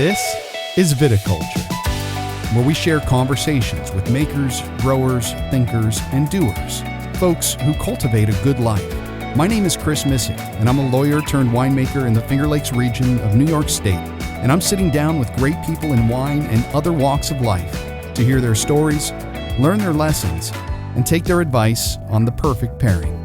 This is Viticulture, where we share conversations with makers, growers, thinkers, and doers, folks who cultivate a good life. My name is Chris Missick, and I'm a lawyer turned winemaker in the Finger Lakes region of New York State, and I'm sitting down with great people in wine and other walks of life to hear their stories, learn their lessons, and take their advice on the perfect pairing.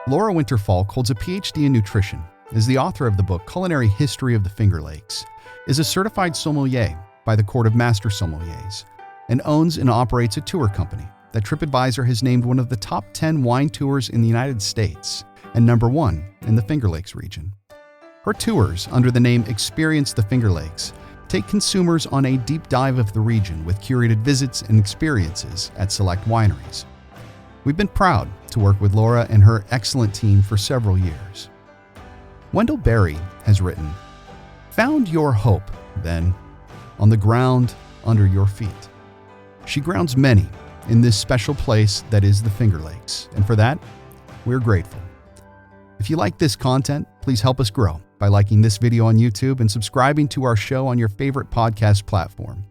Laura Winter Falk holds a PhD in nutrition, is the author of the book Culinary History of the Finger Lakes, is a certified sommelier by the Court of Master Sommeliers, and owns and operates a tour company that TripAdvisor has named one of the top 10 wine tours in the United States and number 1 in the Finger Lakes region. Her tours, under the name Experience the Finger Lakes, take consumers on a deep dive of the region with curated visits and experiences at select wineries. We've been proud to work with Laura and her excellent team for several years. Wendell Berry has written, "Found your hope, then, on the ground under your feet." She grounds many in this special place that is the Finger Lakes, and for that, we're grateful. If you like this content, please help us grow by liking this video on YouTube and subscribing to our show on your favorite podcast platform.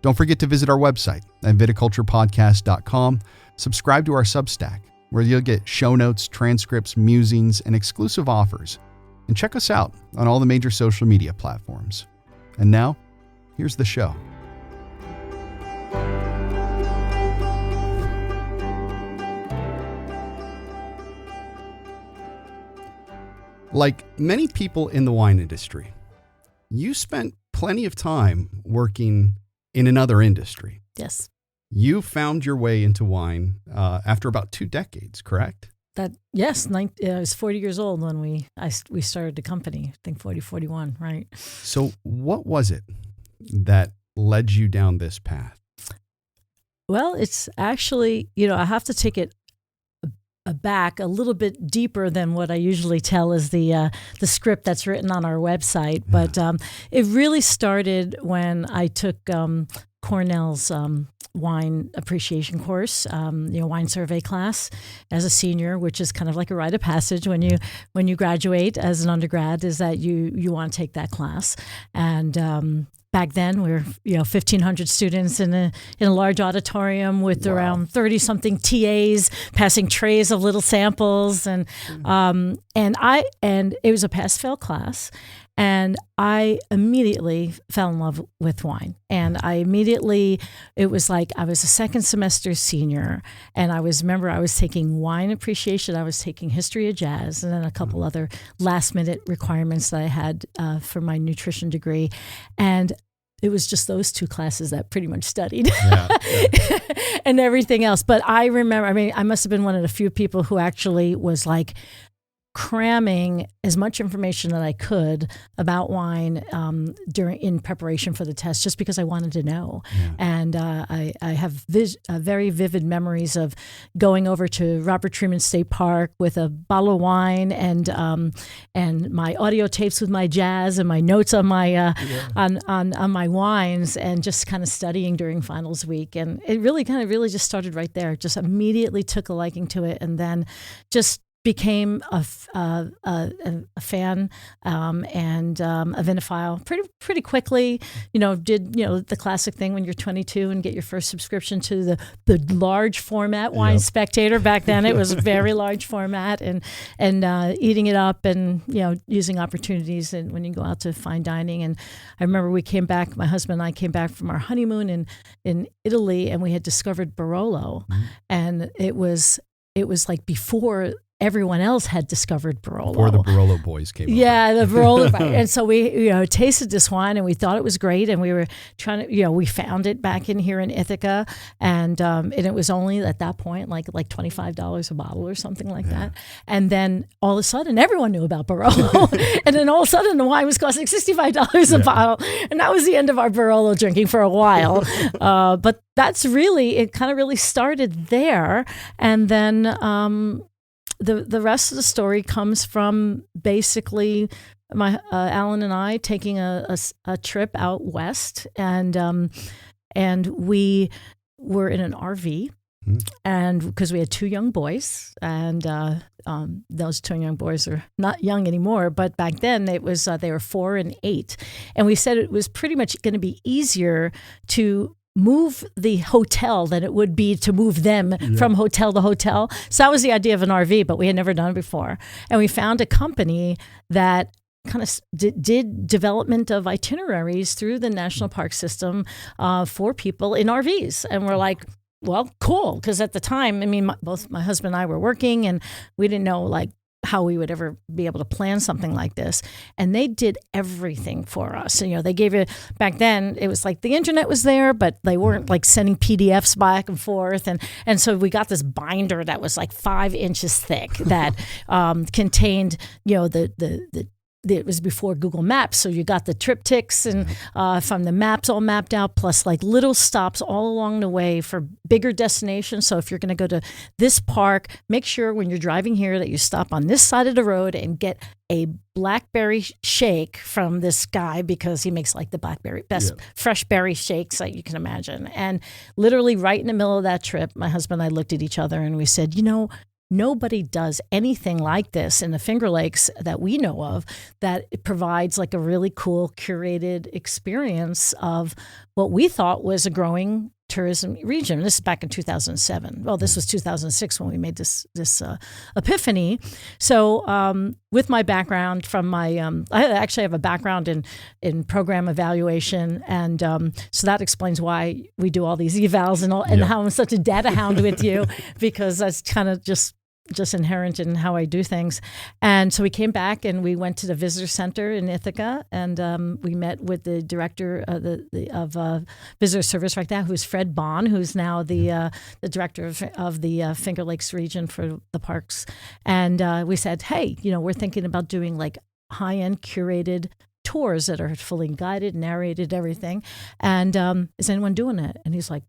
Don't forget to visit our website at viticulturepodcast.com, subscribe to our Substack, where you'll get show notes, transcripts, musings, and exclusive offers. And check us out on all the major social media platforms. And now, here's the show. Like many people in the wine industry, you spent plenty of time working in another industry. Yes. You found your way into wine after about 2 decades, correct? Yes. I was 40 years old when we started the company. I think 41, right? So what was it that led you down this path? Well, it's actually, I have to take it back a little bit deeper than what I usually tell is the script that's written on our website. But it really started when I took Cornell's wine appreciation course, wine survey class as a senior, which is kind of like a rite of passage when you graduate as an undergrad, is that you want to take that class. And back then, we were 1,500 students in a large auditorium with around 30-something TAs passing trays of little samples, and it was a pass-fail class. And I immediately fell in love with wine. And it was like I was a second semester senior, and I was taking wine appreciation, I was taking history of jazz, and then a couple other last-minute requirements that I had for my nutrition degree. And it was just those 2 classes that pretty much studied and everything else. But I remember, I must have been one of the few people who actually was like cramming as much information that I could about wine in preparation for the test, just because I wanted to know. Yeah. And I have very vivid memories of going over to Robert Truman State Park with a bottle of wine and my audio tapes with my jazz and my notes on my on my wines, and just kind of studying during finals week. And it really just started right there. Just immediately took a liking to it, and then just became a fan and a vinophile pretty quickly. Did the classic thing when you're 22 and get your first subscription to the large format Wine Spectator. Back then, it was a very large format, and eating it up, and using opportunities and when you go out to fine dining. And I remember my husband and I came back from our honeymoon in Italy, and we had discovered Barolo, and it was like before everyone else had discovered Barolo. Before the Barolo boys came over. Yeah, the Barolo. And so we, tasted this wine, and we thought it was great, and we were trying to, we found it back here in Ithaca, and it was only at that point like $25 a bottle or something like that. And then all of a sudden, everyone knew about Barolo, and then all of a sudden, the wine was costing $65 a bottle, and that was the end of our Barolo drinking for a while. But that's it kind of really started there, and then the rest of the story comes from basically my Alan and I taking a trip out west, and we were in an RV And because we had two young boys, and those two young boys are not young anymore, but back then it was they were 4 and 8, and we said it was pretty much going to be easier to move the hotel than it would be to move them from hotel to hotel. So that was the idea of an RV, but we had never done it before, and we found a company that kind of did development of itineraries through the national park system for people in RVs, and we're like, well, cool, because at the time, I mean, both my husband and I were working, and we didn't know like how we would ever be able to plan something like this. And they did everything for us. And, they gave you, back then, it was like the internet was there, but they weren't like sending PDFs back and forth. And so we got this binder that was like 5 inches thick that contained, it was before Google Maps, so you got the triptychs and from the maps all mapped out, plus like little stops all along the way for bigger destinations. So if you're going to go to this park, make sure when you're driving here that you stop on this side of the road and get a blackberry shake from this guy, because he makes like the best fresh berry shakes that you can imagine. And literally right in the middle of that trip, my husband and I looked at each other and we said, nobody does anything like this in the Finger Lakes that we know of, that it provides like a really cool curated experience of what we thought was a growing tourism region. This is back in 2007. Well, this was 2006 when we made this epiphany. So with my background from my, I actually have a background in program evaluation. And so that explains why we do all these evals and how I'm such a data hound with you, because that's kind of just inherent in how I do things. And so we came back and we went to the visitor center in Ithaca, and we met with the director of visitor service right now, who's Fred Bond, who's now the director of the Finger Lakes region for the parks. And we said, hey, we're thinking about doing like high-end curated tours that are fully guided, narrated, everything. And is anyone doing it? And he's like,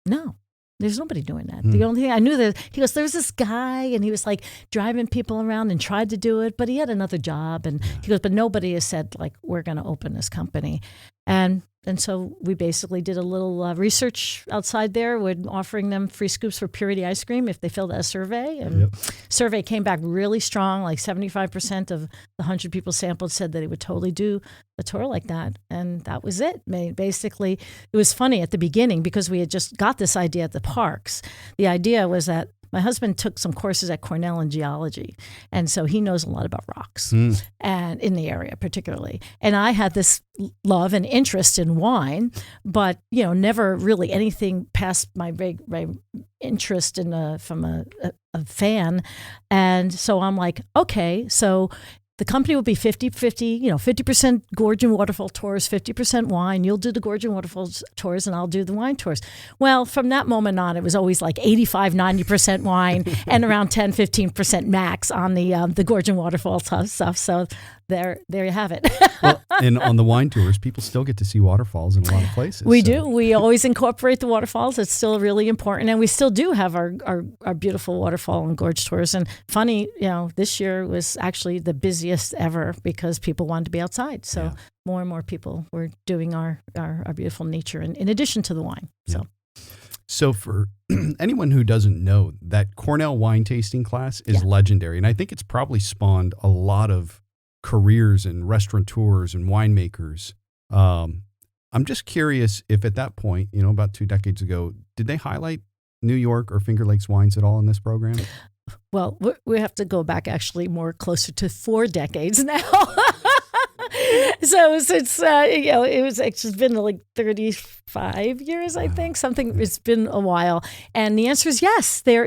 no. There's nobody doing that. The only thing I knew that he goes, there's this guy, and he was like driving people around and tried to do it, but he had another job. And he goes, but nobody has said like, we're going to open this company. And so we basically did a little research outside there, with offering them free scoops for Purity ice cream if they filled out a survey. And survey came back really strong, like 75% of the 100 people sampled said that they would totally do a tour like that. And that was it. Basically, it was funny at the beginning because we had just got this idea at the parks. The idea was that my husband took some courses at Cornell in geology, and so he knows a lot about rocks, and in the area particularly. And I had this love and interest in wine, but never really anything past my interest in from a fan. And so I'm like, okay, so the company will be 50-50, 50% gorge and waterfall tours, 50% wine. You'll do the gorge and waterfalls tours, and I'll do the wine tours. Well, from that moment on, it was always like 85-90% wine and around 10-15% max on the gorge and waterfall stuff. So there you have it. Well, and on the wine tours, people still get to see waterfalls in a lot of places. We do. We always incorporate the waterfalls. It's still really important. And we still do have our beautiful waterfall and gorge tours. And funny, this year was actually the busiest ever because people wanted to be outside. So more and more people were doing our beautiful nature in addition to the wine. So for anyone who doesn't know, that Cornell wine tasting class is legendary. And I think it's probably spawned a lot of careers and restaurateurs and winemakers. I'm just curious if at that point, about 2 decades ago, did they highlight New York or Finger Lakes wines at all in this program? Well, we have to go back actually more closer to 4 decades now. So since it's been like 35 years, I think it's been a while. And the answer is yes. There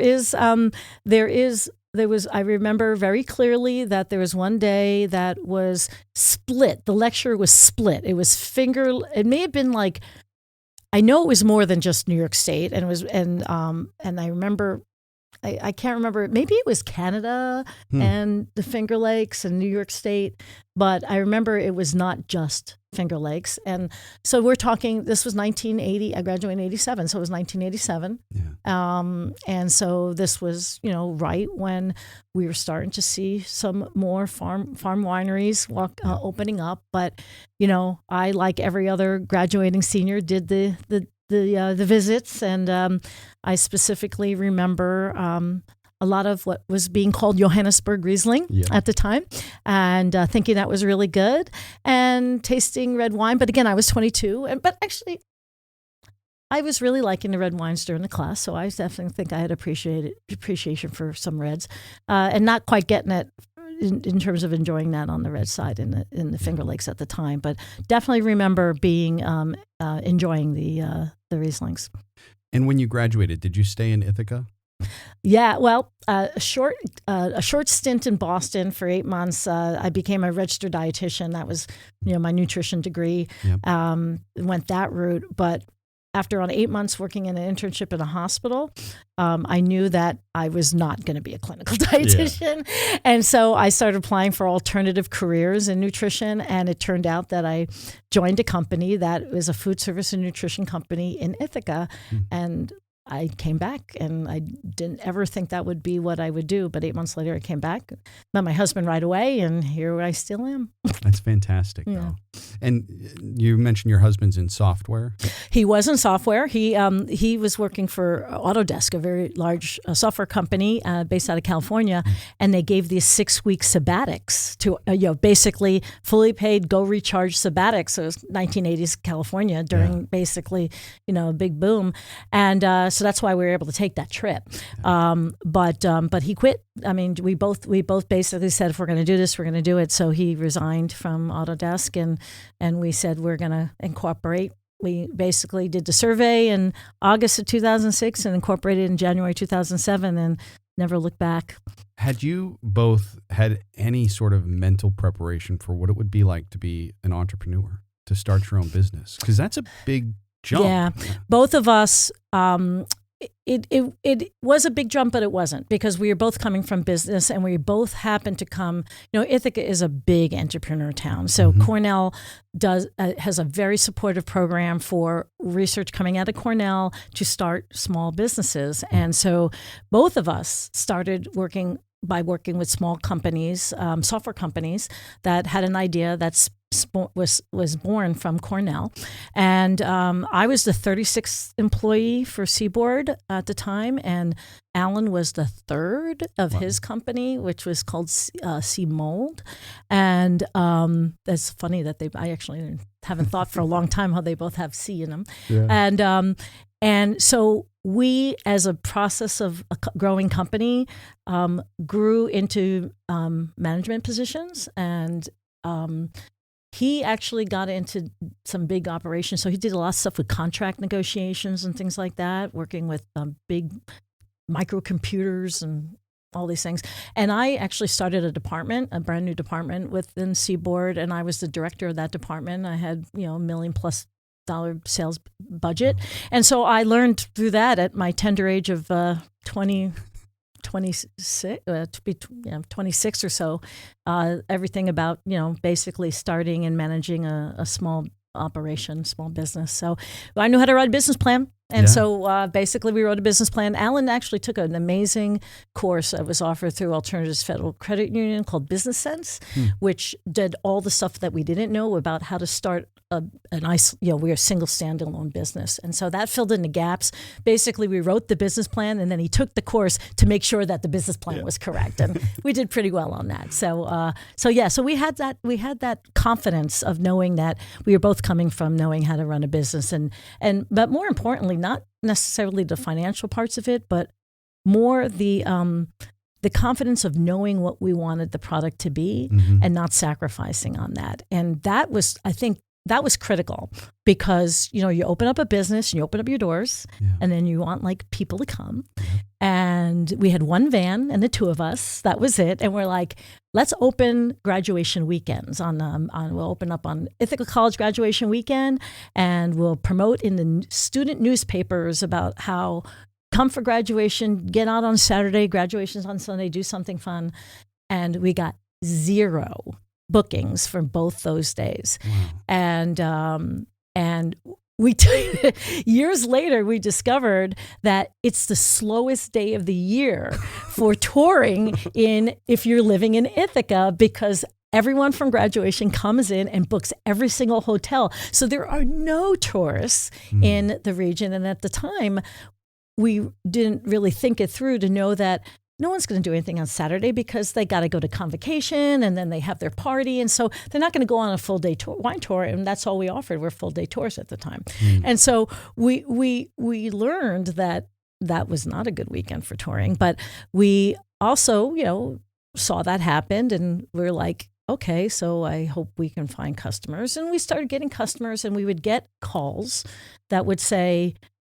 was, I remember very clearly that there was one day that was split. The lecture was split. It may have been like, I know it was more than just New York State. And I remember, I can't remember, maybe it was Canada and the Finger Lakes and New York State, but I remember it was not just Finger Lakes. And so we're talking, this was 1980, I graduated in 87, so it was 1987. And so this was, right when we were starting to see some more farm wineries opening up. But, I, like every other graduating senior, did the the visits, and I specifically remember a lot of what was being called Johannesburg Riesling at the time, and thinking that was really good, and tasting red wine. But again, I was 22, but actually, I was really liking the red wines during the class, so I definitely think I had appreciation for some reds, and not quite getting it in terms of enjoying that on the red side in the Finger Lakes at the time. But definitely remember being enjoying the Rieslings. And when you graduated, did you stay in Ithaca? Yeah, well, a short stint in Boston for 8 months. I became a registered dietitian. That was, my nutrition degree. Yep. Went that route, but after on 8 months working in an internship in a hospital, I knew that I was not going to be a clinical dietitian. Yeah. And so I started applying for alternative careers in nutrition. And it turned out that I joined a company that was a food service and nutrition company in Ithaca. And I came back, and I didn't ever think that would be what I would do. But 8 months later, I came back, met my husband right away, and here I still am. That's fantastic, though. And you mentioned your husband's in software. He was in software. He was working for Autodesk, a very large software company based out of California, and they gave these 6-week sabbatics to basically fully paid go recharge sabbatics. So it was 1980s California during basically a big boom, and so that's why we were able to take that trip. But he quit. I mean, we both basically said, if we're going to do this, we're going to do it. So he resigned from Autodesk, and we said we're going to incorporate. We basically did the survey in August of 2006 and incorporated in January 2007, and never looked back. Had you both had any sort of mental preparation for what it would be like to be an entrepreneur, to start your own business? Because that's a big jump. Yeah, both of us. It was a big jump, but it wasn't, because we were both coming from business, and we both happened to come. Ithaca is a big entrepreneur town, so Cornell has a very supportive program for research coming out of Cornell to start small businesses, and so both of us started working with small companies, software companies that had an idea that's was born from Cornell. And I was the 36th employee for Seaboard at the time, and Alan was the third of his company, which was called Sea Mold. And that's funny that I actually haven't thought for a long time how they both have C in them. Yeah. And so we, as a process of a growing company, grew into management positions, and he actually got into some big operations. So he did a lot of stuff with contract negotiations and things like that, working with big microcomputers and all these things. And I actually started a brand new department within Seaboard, and I was the director of that department. I had, $1 million+ sales budget. And so I learned through that at my tender age of 26 or so, everything about, basically starting and managing a small operation, small business. So I knew how to write a business plan. And so basically we wrote a business plan. Alan actually took an amazing course that was offered through Alternatives Federal Credit Union called Business Sense, which did all the stuff that we didn't know about how to start we're a single standalone business. And so that filled in the gaps. Basically, we wrote the business plan, and then he took the course to make sure that the business plan was correct. And we did pretty well on that. So we had that confidence of knowing that we were both coming from knowing how to run a business, but more importantly, not necessarily the financial parts of it, but more the confidence of knowing what we wanted the product to be and not sacrificing on that. And that was, I think, that was critical, because, you open up a business and you open up your doors and then you want people to come. And we had one van and the two of us, that was it. And we're like, let's open graduation weekends we'll open up on Ithaca College graduation weekend, and we'll promote in the student newspapers about how come for graduation, get out on Saturday, graduation's on Sunday, do something fun. And we got 0 bookings for both those days. Wow. And we years later, we discovered that it's the slowest day of the year for touring if you're living in Ithaca, because everyone from graduation comes in and books every single hotel. So there are no tourists in the region. And at the time, we didn't really think it through to know that no one's going to do anything on Saturday because they got to go to convocation and then they have their party. And so they're not going to go on a full day wine tour. And that's all we offered were full day tours at the time. And so we learned that was not a good weekend for touring. But we also, saw that happened and we're like, okay, so I hope we can find customers. And we started getting customers and we would get calls that would say,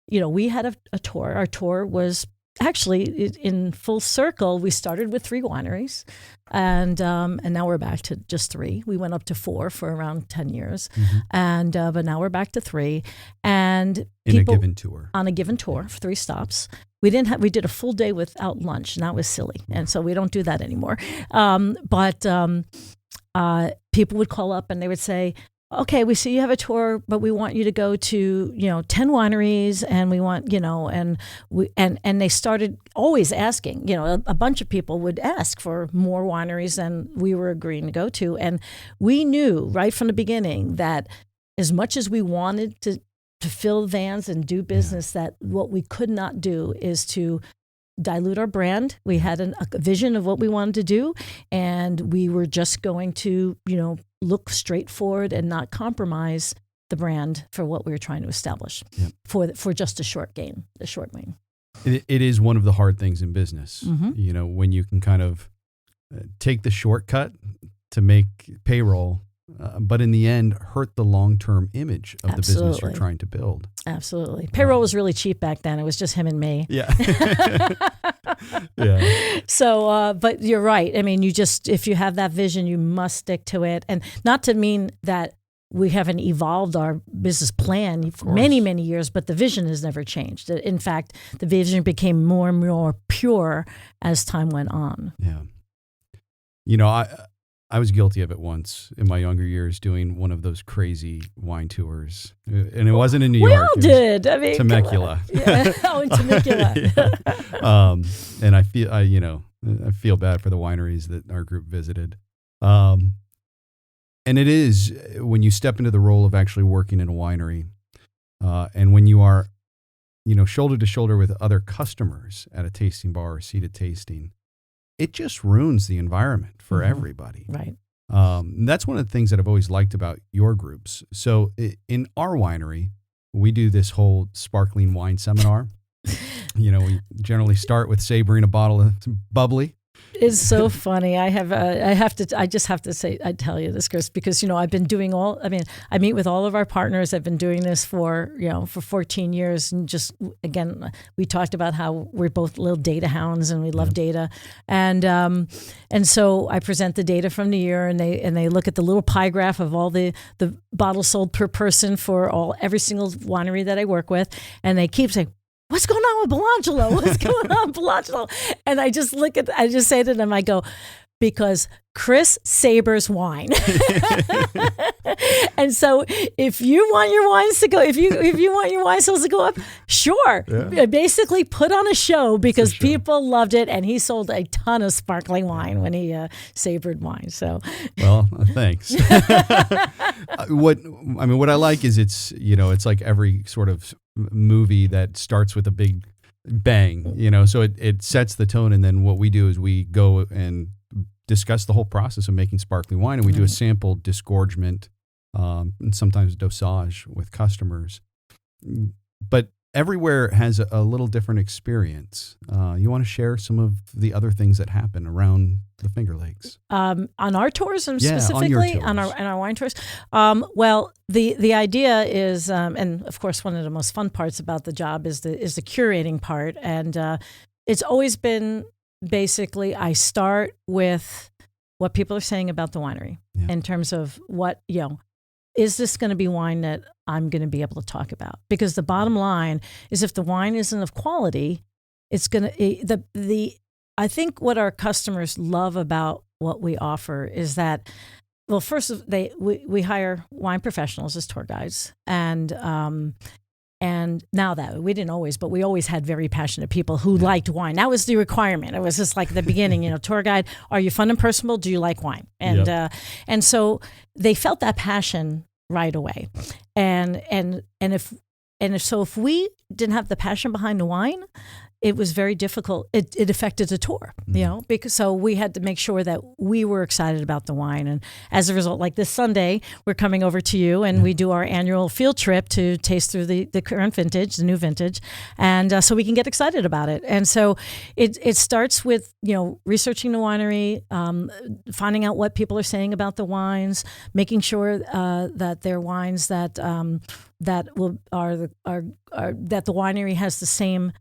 we had a tour. Our tour was actually in full circle. We started with 3 wineries and now we're back to just 3. We went up to 4 for around 10 years. But now we're back to 3. And in a given tour. On a given tour, 3 stops. We did a full day without lunch, and that was silly. And so we don't do that anymore. But people would call up and they would say, okay, we see you have a tour, but we want you to go to, 10 wineries and we want, and they started always asking, a bunch of people would ask for more wineries than we were agreeing to go to. And we knew right from the beginning that as much as we wanted to fill vans and do business, that what we could not do is to dilute our brand. We had a vision of what we wanted to do, and we were just going to, look straight forward and not compromise the brand for what we were trying to establish for just a short gain. It is one of the hard things in business, when you can kind of take the shortcut to make payroll, but in the end, hurt the long-term image of the business you're trying to build. Absolutely. Payroll was really cheap back then. It was just him and me. Yeah. Yeah. So, but you're right. I mean, if you have that vision, you must stick to it. And not to mean that we haven't evolved our business plan for many, many years, but the vision has never changed. In fact, the vision became more and more pure as time went on. Yeah. I was guilty of it once in my younger years, doing one of those crazy wine tours, and it wasn't in New York. We all did. I mean, Temecula. Yeah. Oh, in Temecula. And I feel bad for the wineries that our group visited. And it is when you step into the role of actually working in a winery, and when you are, shoulder to shoulder with other customers at a tasting bar or seated tasting, it just ruins the environment for everybody. Right. That's one of the things that I've always liked about your groups. So in our winery, we do this whole sparkling wine seminar. We generally start with savoring a bottle of bubbly. It's so funny. I just have to say, I tell you this, Chris, because, I've been doing I meet with all of our partners. I've been doing this for 14 years. And just, again, we talked about how we're both little data hounds and we love data. And so I present the data from the year and they look at the little pie graph of all the bottles sold per person for every single winery that I work with. And they keep saying, what's going on with Belangelo? What's going on with Belangelo? And I just say to them, I go, because Chris sabers wine. And so if you want your wines to go, if you want your wine sales to go up, sure. Yeah. Basically put on a show because people loved it. And he sold a ton of sparkling wine when he sabered wine. So, well, thanks. What I like is it's like every sort of movie that starts with a big bang, so it sets the tone. And then what we do is we go and discuss the whole process of making sparkling wine, and we do a sample disgorgement and sometimes dosage with customers. But everywhere has a little different experience. You want to share some of the other things that happen around the Finger Lakes? On our tours, and specifically on our wine tours. Well, the idea is, and of course, one of the most fun parts about the job is the curating part, and it's always been. Basically, I start with what people are saying about the winery in terms of what, is this going to be wine that I'm going to be able to talk about? Because the bottom line is if the wine isn't of quality, it's going to, I think what our customers love about what we offer is that, well, first we hire wine professionals as tour guides, and And now that we didn't always, but we always had very passionate people who liked wine. That was the requirement. It was just like at the beginning, tour guide, are you fun and personable? Do you like wine? And and so they felt that passion right away. And if we didn't have the passion behind the wine, it was very difficult. It affected the tour, because so we had to make sure that we were excited about the wine. And as a result, like this Sunday, we're coming over to you and we do our annual field trip to taste through the current vintage, the new vintage. And so we can get excited about it. And so it starts with, researching the winery, finding out what people are saying about the wines, making sure that they're wines that that the winery has the same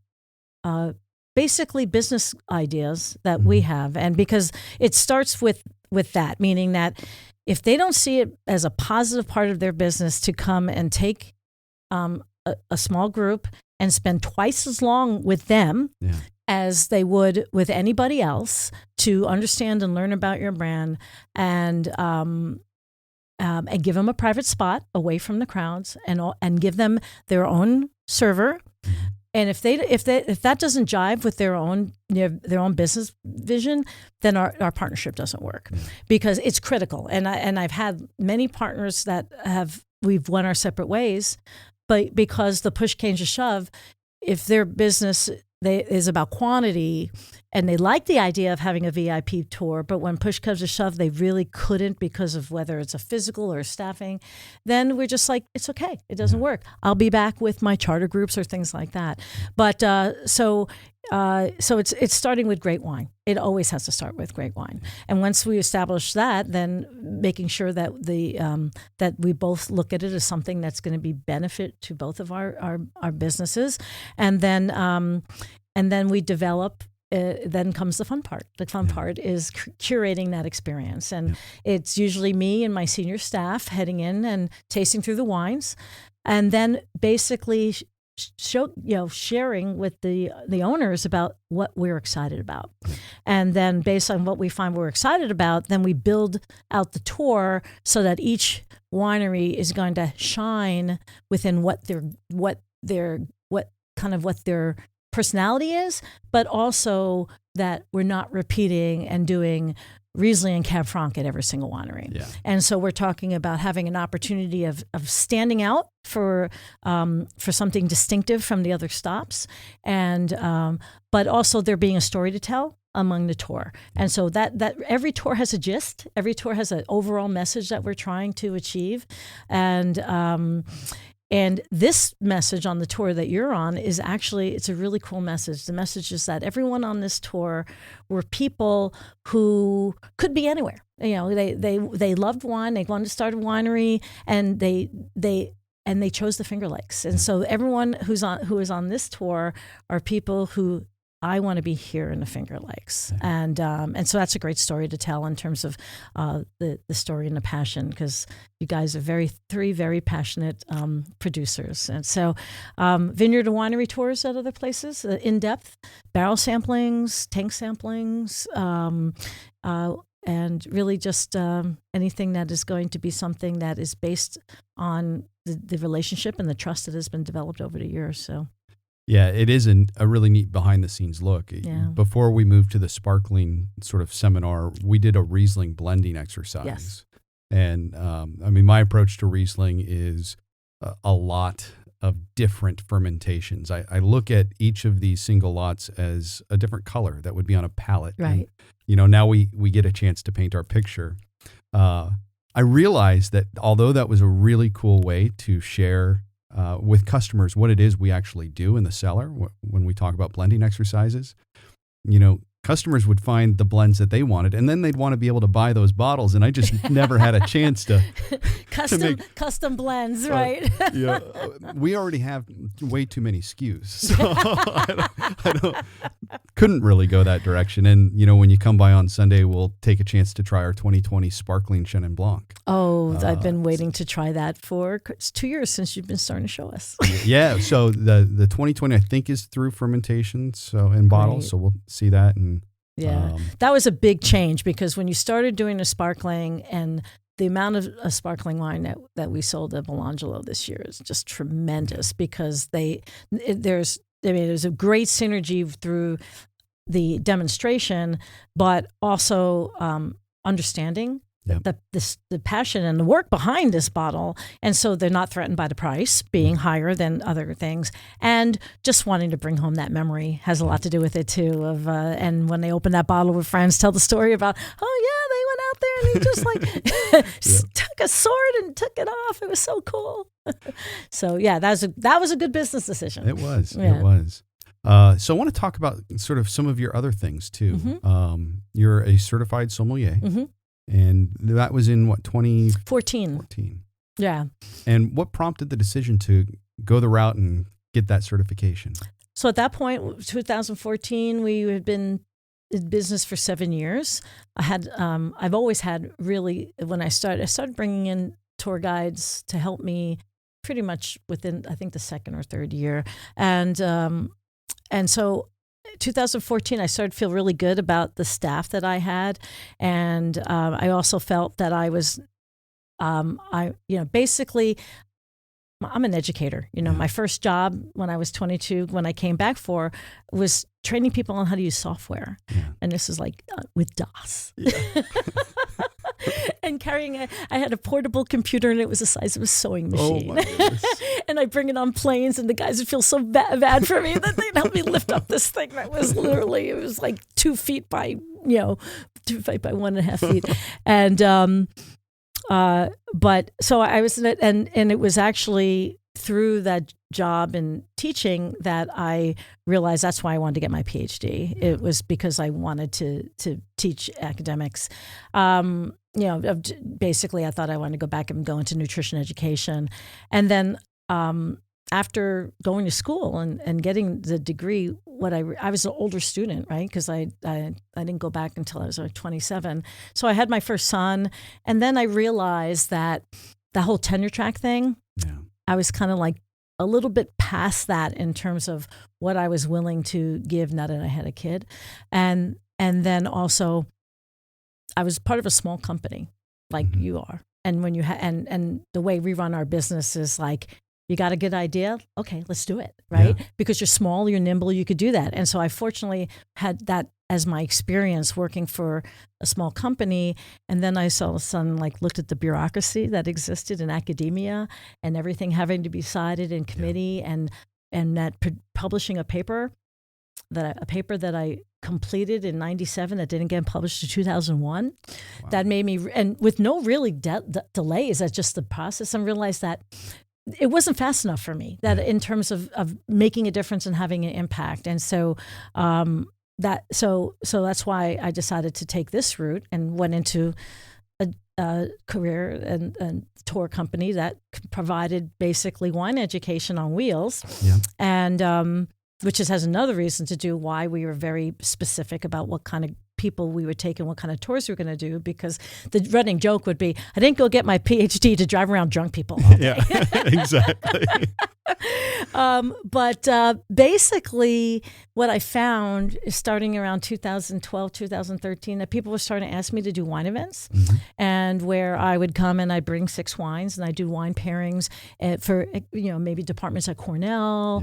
basically business ideas that we have. And because it starts with that, meaning that if they don't see it as a positive part of their business to come and take a small group and spend twice as long with them as they would with anybody else to understand and learn about your brand, and give them a private spot away from the crowds, and give them their own server. And if that doesn't jive with their own business vision, then our partnership doesn't work, because it's critical. And I've had many partners that we've went our separate ways, but because the push came to shove, if their business is about quantity and they like the idea of having a VIP tour, but when push comes to shove, they really couldn't because of whether it's a physical or staffing, then we're just like, it's okay. It doesn't work. I'll be back with my charter groups or things like that. But so it's starting with great wine. It always has to start with great wine. And once we establish that, then making sure that that we both look at it as something that's going to be benefit to both of our businesses, and then we develop. Then comes the fun part. The fun part is curating that experience, and it's usually me and my senior staff heading in and tasting through the wines, and then basically sharing with the owners about what we're excited about. And then based on what we find we're excited about, then we build out the tour so that each winery is going to shine within what their personality is, but also that we're not repeating and doing Riesling and Cab Franc at every single winery. Yeah. And so we're talking about having an opportunity of standing out for something distinctive from the other stops, and but also there being a story to tell among the tour. And so that every tour has a gist, every tour has an overall message that we're trying to achieve. And this message on the tour that you're on is actually, it's a really cool message. The message is that everyone on this tour were people who could be anywhere. They loved wine, they wanted to start a winery, and they chose the Finger Lakes. And so everyone who is on this tour are people who I want to be here in the Finger Lakes. And so that's a great story to tell in terms of the story and the passion, because you guys are three very passionate producers. And so vineyard and winery tours at other places, in-depth, barrel samplings, tank samplings, and really just anything that is going to be something that is based on the relationship and the trust that has been developed over the years. So. Yeah, it is a really neat behind-the-scenes look. Yeah. Before we moved to the sparkling sort of seminar, we did a Riesling blending exercise. Yes. And, my approach to Riesling is a lot of different fermentations. I look at each of these single lots as a different color that would be on a palette. Right. And, now we get a chance to paint our picture. I realized that although that was a really cool way to share with customers what it is we actually do in the cellar when we talk about blending exercises, customers would find the blends that they wanted, and then they'd want to be able to buy those bottles, and I just never had a chance to custom blends, right? We already have way too many SKUs, so I couldn't really go that direction. And when you come by on Sunday, we'll take a chance to try our 2020 sparkling Chenin Blanc. Oh, I've been waiting to try that for 2 years since you've been starting to show us. Yeah, so the 2020 I think is through fermentation, so in bottles, right. So we'll see that. And that was a big change, because when you started doing the sparkling and the amount of sparkling wine that we sold at Belangelo this year is just tremendous because there's a great synergy through the demonstration, but also understanding the passion and the work behind this bottle. And so they're not threatened by the price being higher than other things. And just wanting to bring home that memory has a lot to do with it too. And when they open that bottle with friends, tell the story about, oh yeah, they went out there and he just like took a sword and took it off. It was so cool. So yeah, that was a good business decision. It was. Yeah. It was. So I want to talk about sort of some of your other things too. Mm-hmm. You're a certified sommelier. Mm-hmm. And that was in what, 2014? Yeah. And what prompted the decision to go the route and get that certification? So at that point, 2014, we had been in business for 7 years. I've always had really, when I started bringing in tour guides to help me pretty much within, I think, the second or third year. And so 2014, I started to feel really good about the staff that I had. And I also felt that I was, basically, I'm an educator. My first job when I was 22, when I came back was training people on how to use software. Yeah. And this is like with DOS. Yeah. And I had a portable computer and it was the size of a sewing machine. Oh my goodness. And I'd bring it on planes and the guys would feel so bad for me that they'd help me lift up this thing that was literally, it was like 2 feet by 1.5 feet. And, but so I was in it and it was actually through that job and teaching that I realized that's why I wanted to get my PhD. Yeah. It was because I wanted to teach academics. Basically I thought I wanted to go back and go into nutrition education. And then, after going to school and getting the degree, I was an older student, right? Because I didn't go back until I was like 27. So I had my first son, and then I realized that the whole tenure track thing, I was kind of like a little bit past that in terms of what I was willing to give now that I had a kid, and then also I was part of a small company like you are, and when you and the way we run our business is like, you got a good idea? Okay, let's do it, right? Yeah. Because you're small, you're nimble, you could do that. And so I fortunately had that as my experience working for a small company. And then I all of a sudden looked at the bureaucracy that existed in academia and everything having to be decided in committee and that publishing a paper that I completed in 97 that didn't get published in 2001. Wow. That made me, and with no really delays, that's just the process, and realized that it wasn't fast enough for me, that in terms of making a difference and having an impact. And so so that's why I decided to take this route and went into a career and tour company that provided basically wine education on wheels. Yeah. And which has another reason to do why we were very specific about what kind of people we would take and what kind of tours we were going to do, because the running joke would be, I didn't go get my PhD to drive around drunk people all day. Yeah, exactly. But basically what I found is starting around 2012, 2013, that people were starting to ask me to do wine events, and where I would come and I'd bring 6 wines and I do wine pairings for, maybe departments at Cornell,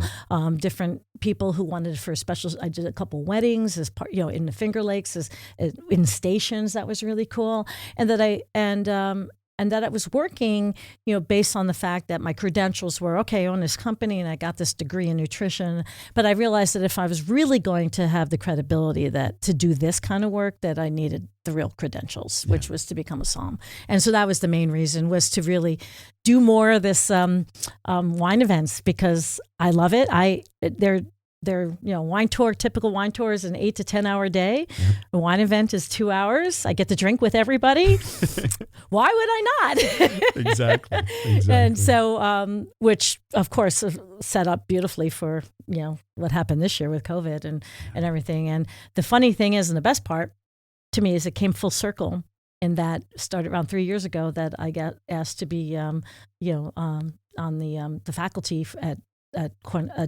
different people who wanted for special. I did a couple weddings as part, in the Finger Lakes, in stations. That was really cool. And that I was working, based on the fact that my credentials were, okay, I own this company and I got this degree in nutrition. But I realized that if I was really going to have the credibility to do this kind of work, that I needed the real credentials, which was to become a somm. And so that was the main reason, was to really do more of this wine events, because I love it. They're wine tour, typical wine tour is an 8 to 10 hour day. Yeah. A wine event is 2 hours. I get to drink with everybody. Why would I not? Exactly. And so, which of course set up beautifully for, what happened this year with COVID and everything. And the funny thing is, and the best part to me, is it came full circle in that started around 3 years ago that I got asked to be, on the faculty at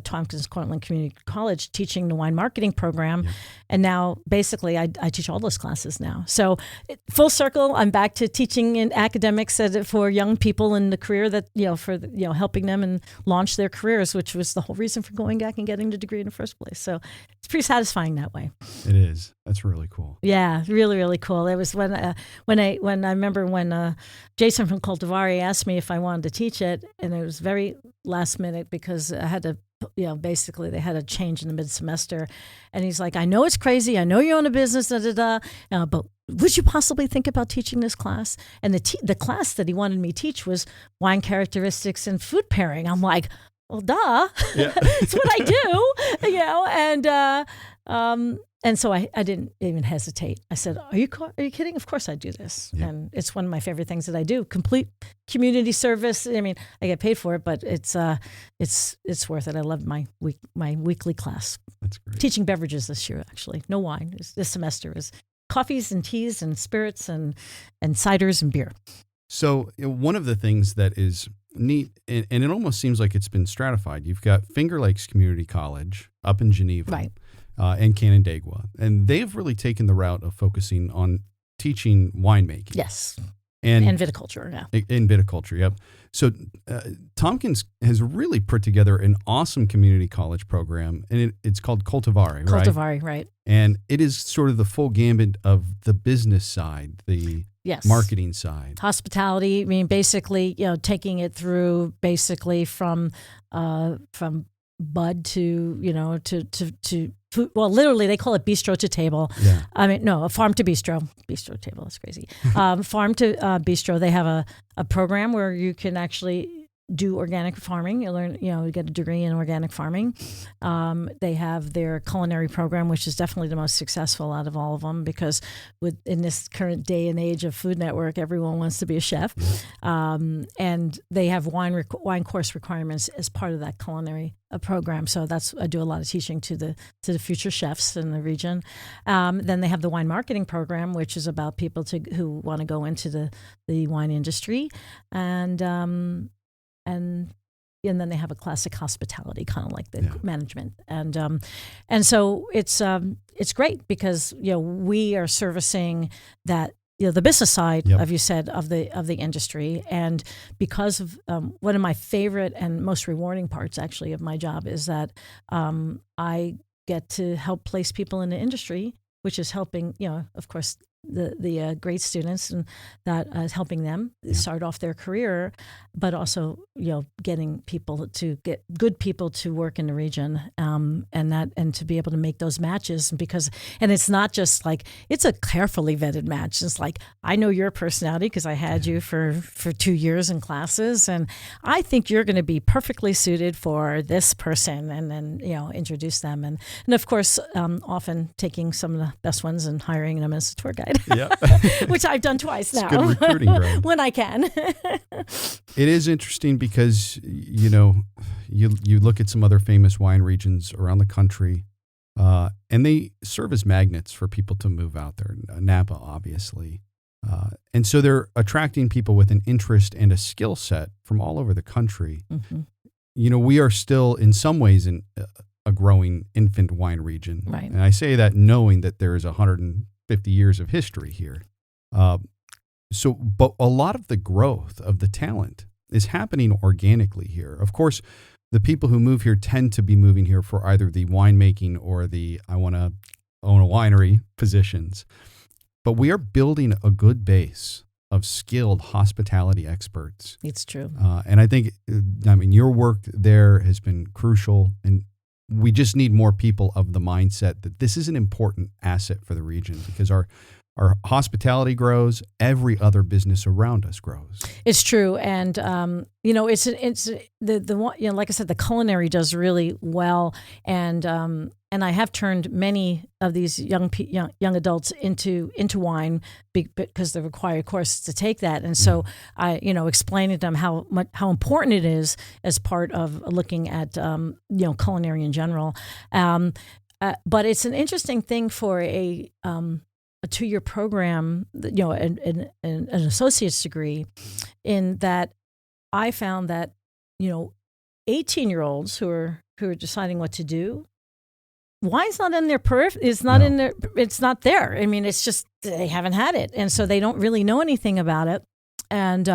Tompkins Cortland Community College teaching the wine marketing program. Yep. And now basically I teach all those classes now. So full circle, I'm back to teaching in academics for young people in the career that, helping them and launch their careers, which was the whole reason for going back and getting the degree in the first place. So it's pretty satisfying that way. It is. That's really cool. Yeah, really, really cool. It was when I remember when Jason from Cultivating asked me if I wanted to teach it, and it was very last minute because I had to, basically they had a change in the mid-semester, and he's like, I know it's crazy, I know you own a business, but would you possibly think about teaching this class? And the class that he wanted me to teach was wine characteristics and food pairing. I'm like, well, duh, Yeah. it's what I do, and so I didn't even hesitate. I said, "Are you kidding? Of course I do this." Yeah. And it's one of my favorite things that I do. Complete community service. I mean, I get paid for it, but it's worth it. I love my weekly class. That's great. Teaching beverages this year, actually. No wine. This semester is coffees and teas and spirits and ciders and beer. So one of the things that is neat, and it almost seems like it's been stratified. You've got Finger Lakes Community College up in Geneva. Right. And Canandaigua. And they've really taken the route of focusing on teaching winemaking. Yes. And viticulture, yeah. In viticulture, yep. So Tompkins has really put together an awesome community college program, and it's called Cultivating, right? Cultivating, right. And it is sort of the full gambit of the business side, the Yes. marketing side. Hospitality, I mean, basically, taking it through basically from bud to food. Well, literally, they call it bistro to table. Yeah. I mean, no, a farm to bistro. Bistro table, that's crazy. Farm to bistro. They have a program where you can actually do organic farming. You learn, you get a degree in organic farming. They have their culinary program, which is definitely the most successful out of all of them because in this current day and age of Food Network, everyone wants to be a chef. And they have wine course requirements as part of that culinary program. So I do a lot of teaching to the future chefs in the region. Then they have the wine marketing program, which is about people who want to go into the wine industry. And then they have a classic hospitality, kind of like the management, and so it's great because we are servicing that the business side of the industry, and because of one of my favorite and most rewarding parts actually of my job is that I get to help place people in the industry, which is helping of course the great students and that is helping them start off their career, but also getting good people to work in the region, and to be able to make those matches and it's not just like it's a carefully vetted match. It's like I know your personality because I had you for 2 years in classes, and I think you're going to be perfectly suited for this person, and then introduce them and of course often taking some of the best ones and hiring them as a tour guide. Yeah. Which I've done twice now. Good recruiting, bro. When I can. It is interesting because, you look at some other famous wine regions around the country, and they serve as magnets for people to move out there. Napa, obviously. And so they're attracting people with an interest and a skill set from all over the country. Mm-hmm. We are still in some ways in a growing infant wine region. Right. And I say that knowing that there is 150 years of history here. But a lot of the growth of the talent is happening organically here. Of course, the people who move here tend to be moving here for either the winemaking or the I want to own a winery positions. But we are building a good base of skilled hospitality experts. It's true. And I think, your work there has been crucial, and we just need more people of the mindset that this is an important asset for the region because our hospitality grows, every other business around us grows. It's true, and it's the one, like I said, the culinary does really well, and I have turned many of these young adults into wine because they're required courses to take that, and so I explaining to them how important it is as part of looking at culinary in general, but it's an interesting thing for a 2-year program, an associate's degree, in that I found that, 18-year-olds who are deciding what to do, wine's not in their it's not in their, it's not there. I mean, it's just they haven't had it, and so they don't really know anything about it, and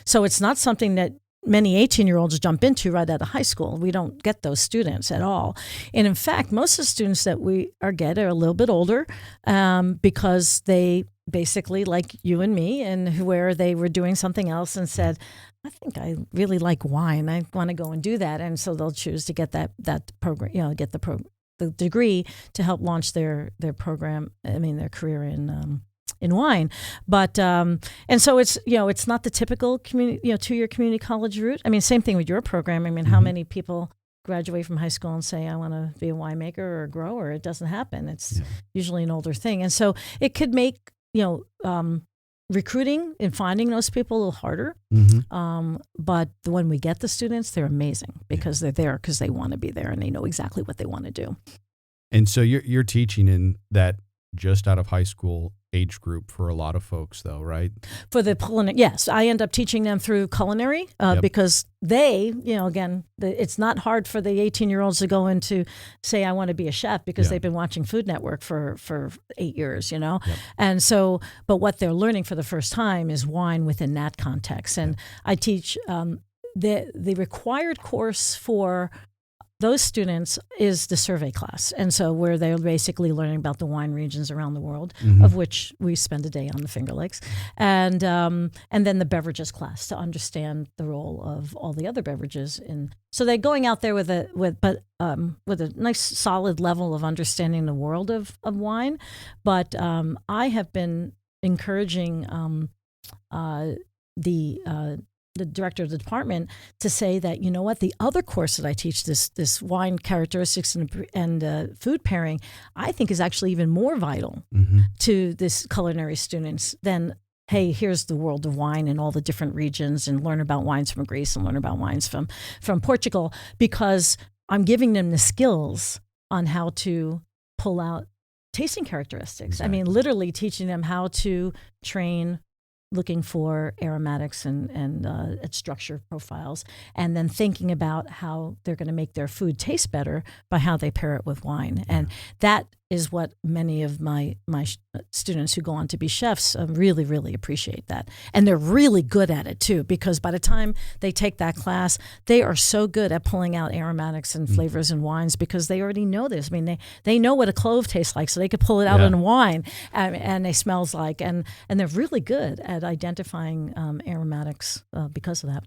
so it's not something that many 18-year-olds jump into right out of high school. We don't get those students at all. And in fact, most of the students that we get are a little bit older because they basically, like you and me, and where they were doing something else and said, I think I really like wine. I want to go and do that. And so they'll choose to get that program, get the degree to help launch their program, their career in wine. But and so it's it's not the typical community 2-year community college route. I mean, same thing with your program. I mean, how many people graduate from high school and say I want to be a winemaker or a grower? It doesn't happen. It's usually an older thing, and so it could make recruiting and finding those people a little harder. But when we get the students, they're amazing because they're there because they want to be there and they know exactly what they want to do. And so you're teaching in that just out of high school age group for a lot of folks, though, right? For the culinary, yes. I end up teaching them through culinary because they, again, it's not hard for the 18-year-olds to go into, say, I want to be a chef because they've been watching Food Network for 8 years, And so, but what they're learning for the first time is wine within that context. And I teach the required course for those students is the survey class. And so where they're basically learning about the wine regions around the world, of which we spend a day on the Finger Lakes. And then the beverages class to understand the role of all the other beverages. So they're going out there with a nice solid level of understanding the world of wine. But I have been encouraging the director of the department to say that, the other course that I teach, this wine characteristics and food pairing, I think is actually even more vital to this culinary students than, hey, here's the world of wine and all the different regions and learn about wines from Greece and learn about wines from Portugal, because I'm giving them the skills on how to pull out tasting characteristics. Exactly. I mean, literally teaching them how to train looking for aromatics and structure profiles, and then thinking about how they're going to make their food taste better by how they pair it with wine. And that is what many of my students who go on to be chefs really, really appreciate that. And they're really good at it too, because by the time they take that class, they are so good at pulling out aromatics and flavors in wines because they already know this. I mean, they know what a clove tastes like, so they could pull it out in wine and it smells like, and they're really good at identifying aromatics because of that.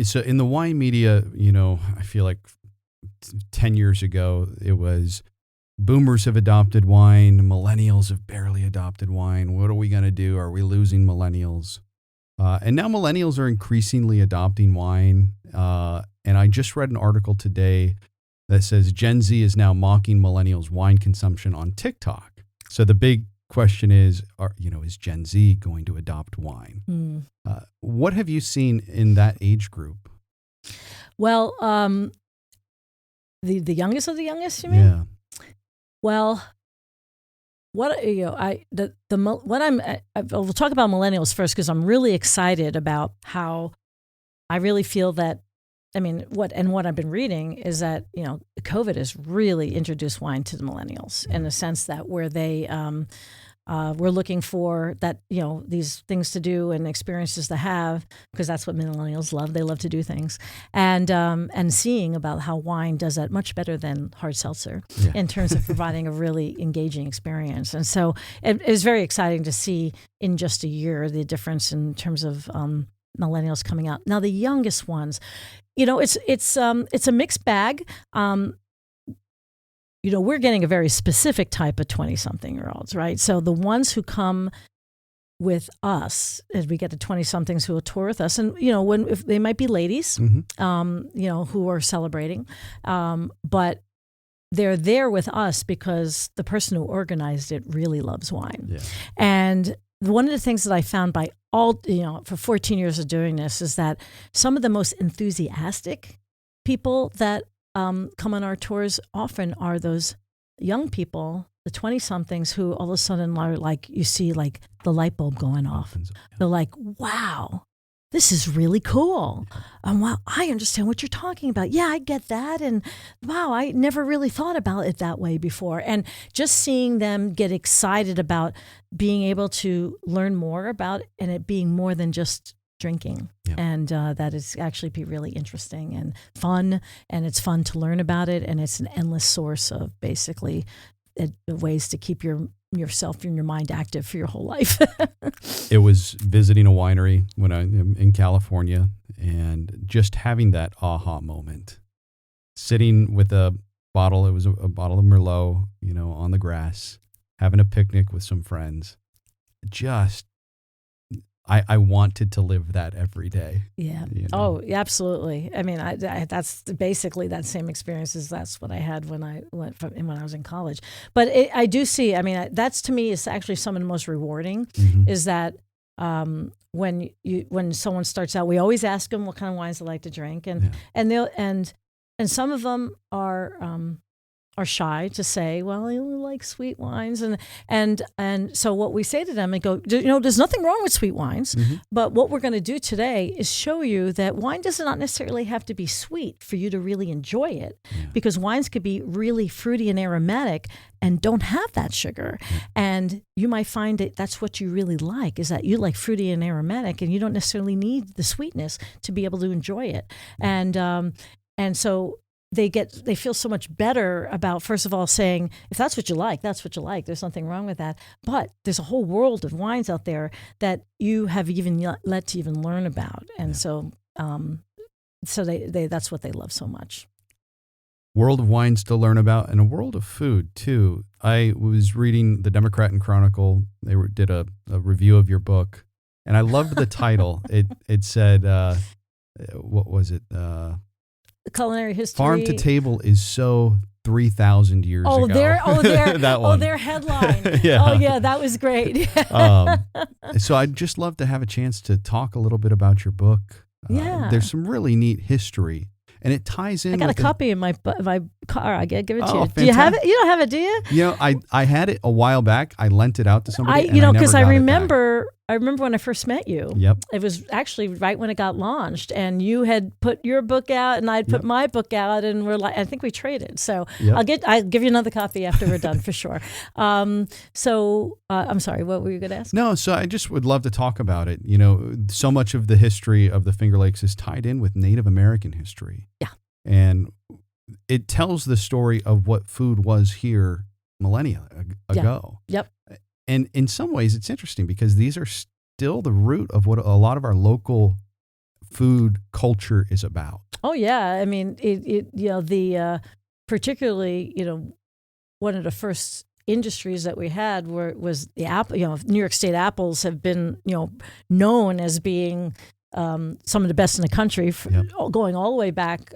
So in the wine media, I feel like 10 years ago, it was boomers have adopted wine, millennials have barely adopted wine. What are we going to do? Are we losing millennials? And now millennials are increasingly adopting wine. And I just read an article today that says Gen Z is now mocking millennials' wine consumption on TikTok. So the big question is Gen Z going to adopt wine? What have you seen in that age group? Well, the youngest of the youngest, you mean? Yeah. Well, we'll talk about millennials first because I'm really excited about how I really feel that. I mean, what I've been reading is that COVID has really introduced wine to the millennials in the sense that where they we're looking for that these things to do and experiences to have, because that's what millennials love. They love to do things, and seeing about how wine does that much better than hard seltzer in terms of providing a really engaging experience. And so it is very exciting to see in just a year the difference in terms of millennials coming out. Now the youngest ones, it's a mixed bag. We're getting a very specific type of 20-something-year-olds, right? So the ones who come with us, as we get to 20-somethings who will tour with us, and if they might be ladies, who are celebrating, but they're there with us because the person who organized it really loves wine. Yeah. And one of the things that I found by for 14 years of doing this is that some of the most enthusiastic people that come on our tours often are those young people, the 20-somethings who all of a sudden are like, you see like the light bulb going off. They're like, wow, this is really cool. Wow, I understand what you're talking about. Yeah, I get that. And wow, I never really thought about it that way before. And just seeing them get excited about being able to learn more about it, and it being more than just drinking. Yeah. And that is actually be really interesting and fun. And it's fun to learn about it. And it's an endless source of basically ways to keep yourself and your mind active for your whole life. It was visiting a winery when I am in California, and just having that aha moment, sitting with a bottle. It was a bottle of Merlot, on the grass, having a picnic with some friends. I wanted to live that every day. Yeah. Oh, absolutely. I mean, I that's basically that same experience as that's what I had when I when I was in college. But I do see. I mean, that's to me is actually some of the most rewarding. Is that when someone starts out, we always ask them what kind of wines they like to drink, and some of them are shy to say, well, I only like sweet wines. And so what we say to them and go, there's nothing wrong with sweet wines, but what we're going to do today is show you that wine does not necessarily have to be sweet for you to really enjoy it, because wines could be really fruity and aromatic and don't have that sugar. And you might find that that's what you really like, is that you like fruity and aromatic, and you don't necessarily need the sweetness to be able to enjoy it. And so they feel so much better about, first of all, saying, if that's what you like, that's what you like. There's nothing wrong with that. But there's a whole world of wines out there that you have even let to even learn about. And so they that's what they love so much. World of wines to learn about, and a world of food too. I was reading the Democrat and Chronicle. They did a review of your book, and I loved the title. It said, what was it? Culinary history. Farm to table is so 3,000 years ago. That one. Their headline. Yeah. Oh yeah, that was great. So I'd just love to have a chance to talk a little bit about your book. There's some really neat history, and it ties in. I got a copy in my car. I gotta give it to you. Fantastic. Do you have it? You don't have it, do you? I had it a while back. I lent it out to somebody. Because I remember when I first met you. Yep. It was actually right when it got launched, and you had put your book out, and I'd put my book out, and I think we traded. So I'll give you another copy after we're done for sure. I'm sorry, what were you going to ask? No, so I just would love to talk about it. So much of the history of the Finger Lakes is tied in with Native American history. Yeah. And it tells the story of what food was here millennia ago. Yep. And in some ways, it's interesting because these are still the root of what a lot of our local food culture is about. Oh yeah, I mean, particularly one of the first industries that we had was the apple. New York State apples have been known as being some of the best in the country, going all the way back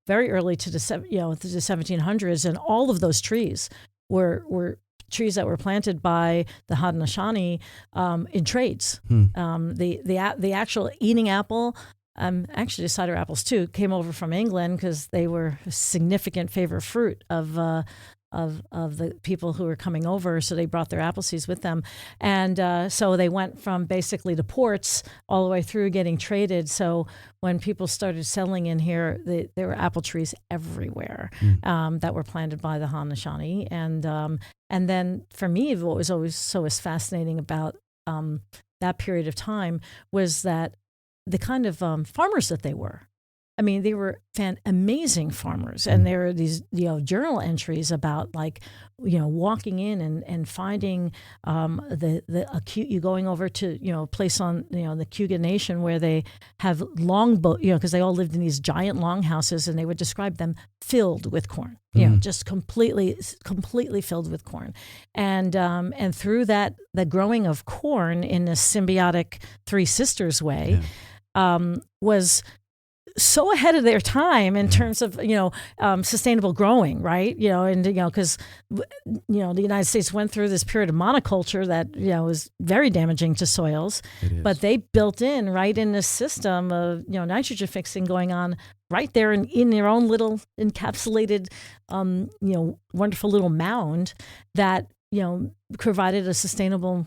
very early to the 1700s, and all of those trees were trees that were planted by the Haudenosaunee in trades. The actual eating apple, actually the cider apples too, came over from England because they were a significant favorite fruit of the people who were coming over. So they brought their apple seeds with them. And so they went from basically the ports all the way through getting traded. So when people started settling in here, there were apple trees everywhere that were planted by the Haudenosaunee. And then for me, what was always so fascinating about that period of time was that the kind of farmers that they were. I mean, they were amazing farmers, and there were these journal entries about walking in and finding you going over to a place on the Cayuga Nation where they have because they all lived in these giant longhouses, and they would describe them filled with corn, just completely filled with corn, and through that the growing of corn in a symbiotic Three Sisters way was so ahead of their time in terms of sustainable growing, right? Because the United States went through this period of monoculture that was very damaging to soils, but they built in right in this system of nitrogen fixing going on right there in their own little encapsulated wonderful little mound that provided a sustainable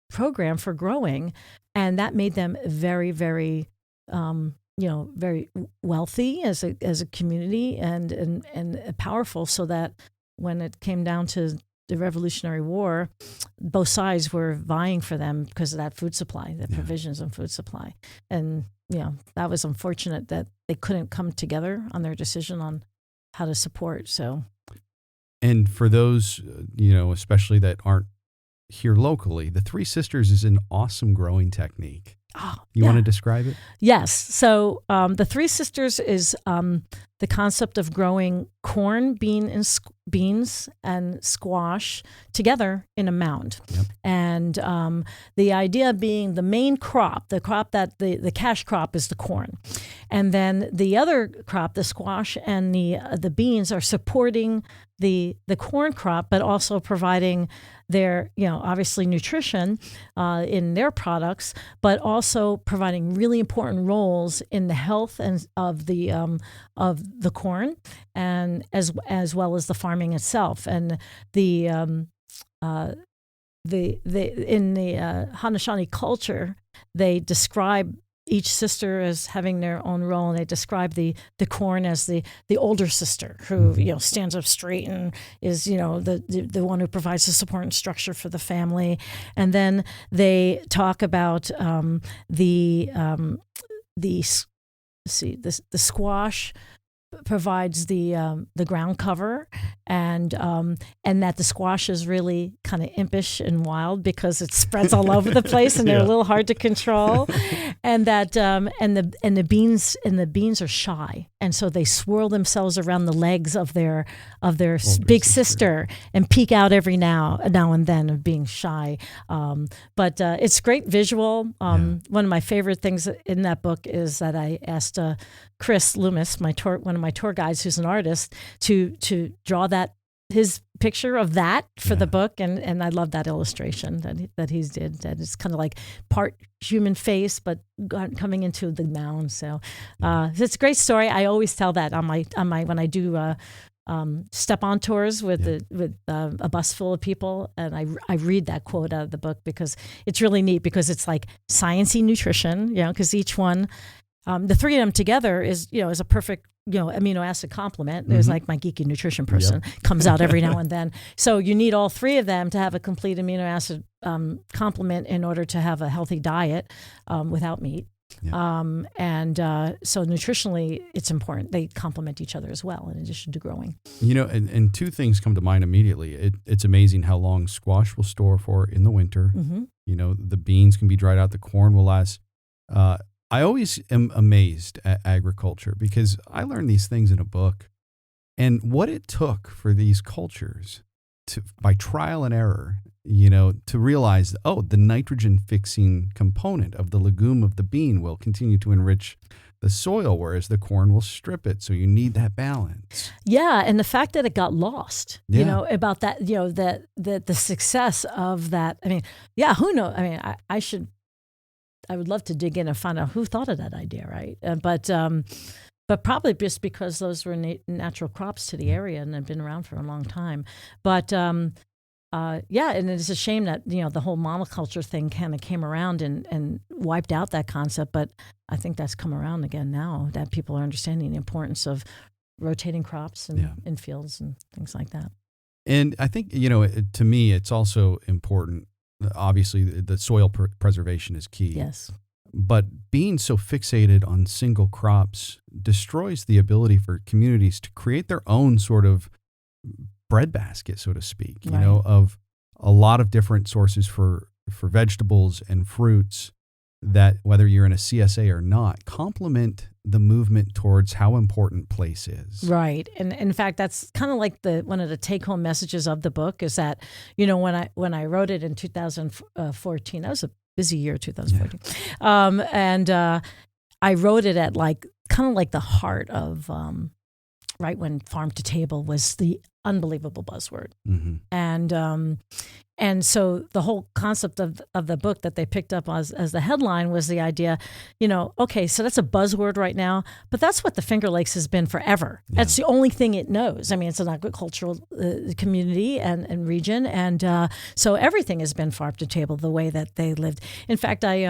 program for growing, and that made them very, very very wealthy as a community and powerful, so that when it came down to the Revolutionary War, both sides were vying for them because of that food supply, the provisions and food supply. And, that was unfortunate that they couldn't come together on their decision on how to support. So, and for those, especially that aren't here locally, the Three Sisters is an awesome growing technique. You want to describe it? Yes. So the Three Sisters is the concept of growing corn, beans, and squash together in a mound. Yep. And the idea being the main crop, the crop that the cash crop is the corn. And then the other crop, the squash and the beans, are supporting the corn crop, but also providing their, obviously nutrition in their products, but also providing really important roles in the health and of the corn, and as well as the farming itself. And the in the Haudenosaunee culture, they describe each sister as having their own role, and they describe the corn as the older sister who stands up straight and is the one who provides the support and structure for the family. And then they talk about the squash provides the ground cover, and that the squash is really kind of impish and wild because it spreads all over the place and they're a little hard to control, and that and the beans are shy, and so they swirl themselves around the legs of their big sister and peek out every now and then of being shy. But it's great visual. One of my favorite things in that book is that I asked Chris Loomis, one of my tour guides, who's an artist, to draw his picture of that for the book, and I love that illustration that he did. That it's kind of like part human face, but coming into the mound. So it's a great story. I always tell that on my when I do step on tours with a bus full of people, and I read that quote out of the book because it's really neat, because it's like sciencey nutrition, because each one. The three of them together is a perfect, amino acid complement. There's like my geeky nutrition person comes out every now and then. So you need all three of them to have a complete amino acid complement in order to have a healthy diet without meat. Yeah. So nutritionally, it's important. They complement each other as well, in addition to growing. And two things come to mind immediately. It's amazing how long squash will store for in the winter. Mm-hmm. The beans can be dried out. The corn will last. I always am amazed at agriculture because I learned these things in a book, and what it took for these cultures by trial and error, to realize, the nitrogen fixing component of the legume of the bean will continue to enrich the soil, whereas the corn will strip it. So you need that balance. Yeah. And the fact that it got lost, about that, that the success of that. I mean, who knows? I mean, I would love to dig in and find out who thought of that idea, right? But probably just because those were natural crops to the area and had been around for a long time. But and it's a shame that the whole monoculture thing kind of came around and wiped out that concept. But I think that's come around again now, that people are understanding the importance of rotating crops in fields and things like that. And I think to me, it's also important. Obviously, the soil preservation is key. Yes. But being so fixated on single crops destroys the ability for communities to create their own sort of breadbasket, so to speak, of a lot of different sources for vegetables and fruits that, whether you're in a CSA or not, complement the movement towards how important place is. Right. And in fact, that's kind of like one of the take-home messages of the book is that, when I wrote it in 2014, that was a busy year, 2014. Yeah. And I wrote it at kind of like the heart of, right when farm to table was the unbelievable buzzword. Mm-hmm. And so the whole concept of the book that they picked up as the headline was the idea, okay, so that's a buzzword right now, but that's what the Finger Lakes has been forever. Yeah. That's the only thing it knows. I mean, it's an agricultural community and region. And so everything has been farm to table the way that they lived. In fact, I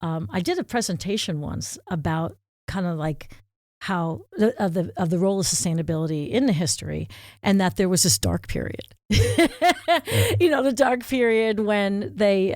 I did a presentation once about kind of like how of the role of sustainability in the history, and that there was this dark period. The dark period when they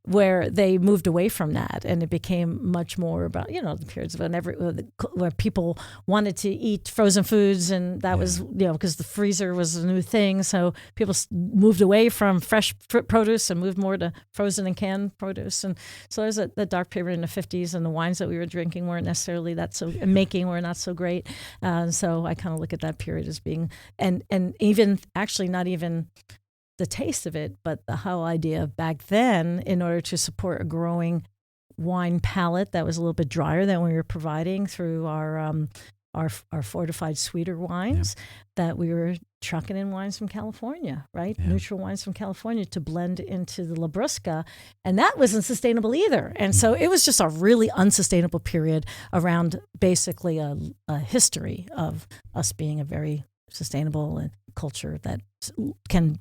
where they moved away from that, and it became much more about the periods where people wanted to eat frozen foods, and that was because the freezer was a new thing, so people moved away from fresh produce and moved more to frozen and canned produce, and so there's the dark period in the 50s, and the wines that we were drinking weren't necessarily making were not so great, so I kind of look at that period as being and even actually not even the taste of it, but the whole idea of back then, in order to support a growing wine palate that was a little bit drier than we were providing through our fortified sweeter wines, that we were trucking in wines from California, right? Yeah. Neutral wines from California to blend into the Labrusca, and that wasn't sustainable either. And so it was just a really unsustainable period around basically a history of us being a very sustainable culture that can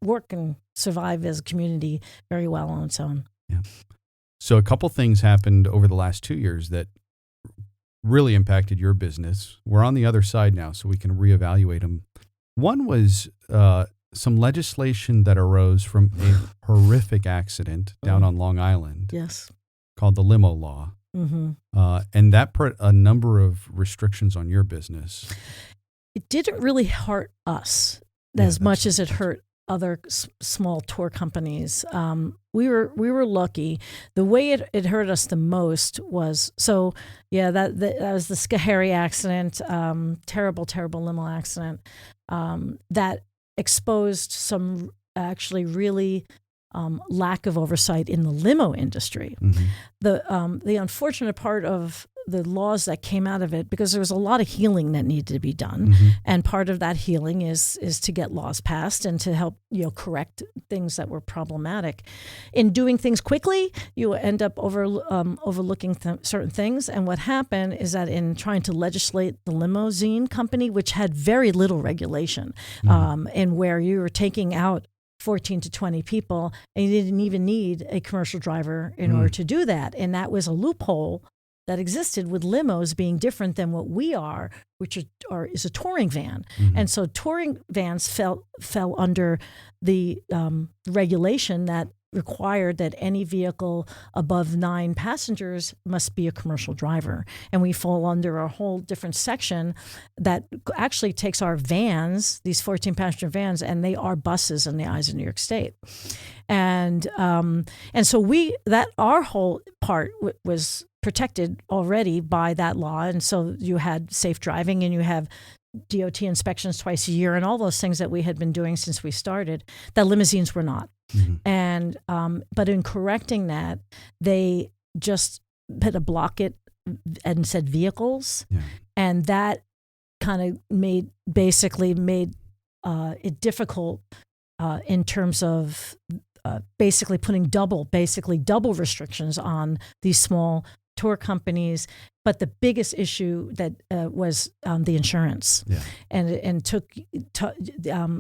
work and survive as a community very well on its own. Yeah. So a couple things happened over the last 2 years that really impacted your business. We're on the other side now, so we can reevaluate them. One was some legislation that arose from a horrific accident down on Long Island. Yes. Called the Limo Law. Mm-hmm. And that put a number of restrictions on your business. It didn't really hurt us as much as it hurt other small tour companies. We were lucky. The way it hurt us the most was that was the Schoharie accident, terrible limo accident that exposed some actually really lack of oversight in the limo industry. Mm-hmm. The unfortunate part of the laws that came out of it, because there was a lot of healing that needed to be done, and part of that healing is to get laws passed and to help correct things that were problematic. In doing things quickly, you end up overlooking certain things. And what happened is that in trying to legislate the limousine company, which had very little regulation, and where you were taking out 14 to 20 people, and you didn't even need a commercial driver in order to do that, and that was a loophole that existed with limos being different than what we are, which is a touring van. Mm-hmm. And so touring vans fell under the regulation that required that any vehicle above 9 passengers must be a commercial driver. And we fall under a whole different section that actually takes our vans, these 14-passenger vans, and they are buses in the eyes of New York State. And so our whole part was protected already by that law. And so you had safe driving, and you have DOT inspections twice a year, and all those things that we had been doing since we started, that limousines were not. Mm-hmm. And but in correcting that, they just put a block it and said vehicles, and that kind of made it difficult in terms of basically putting double restrictions on these small tour companies. But the biggest issue that was the insurance, and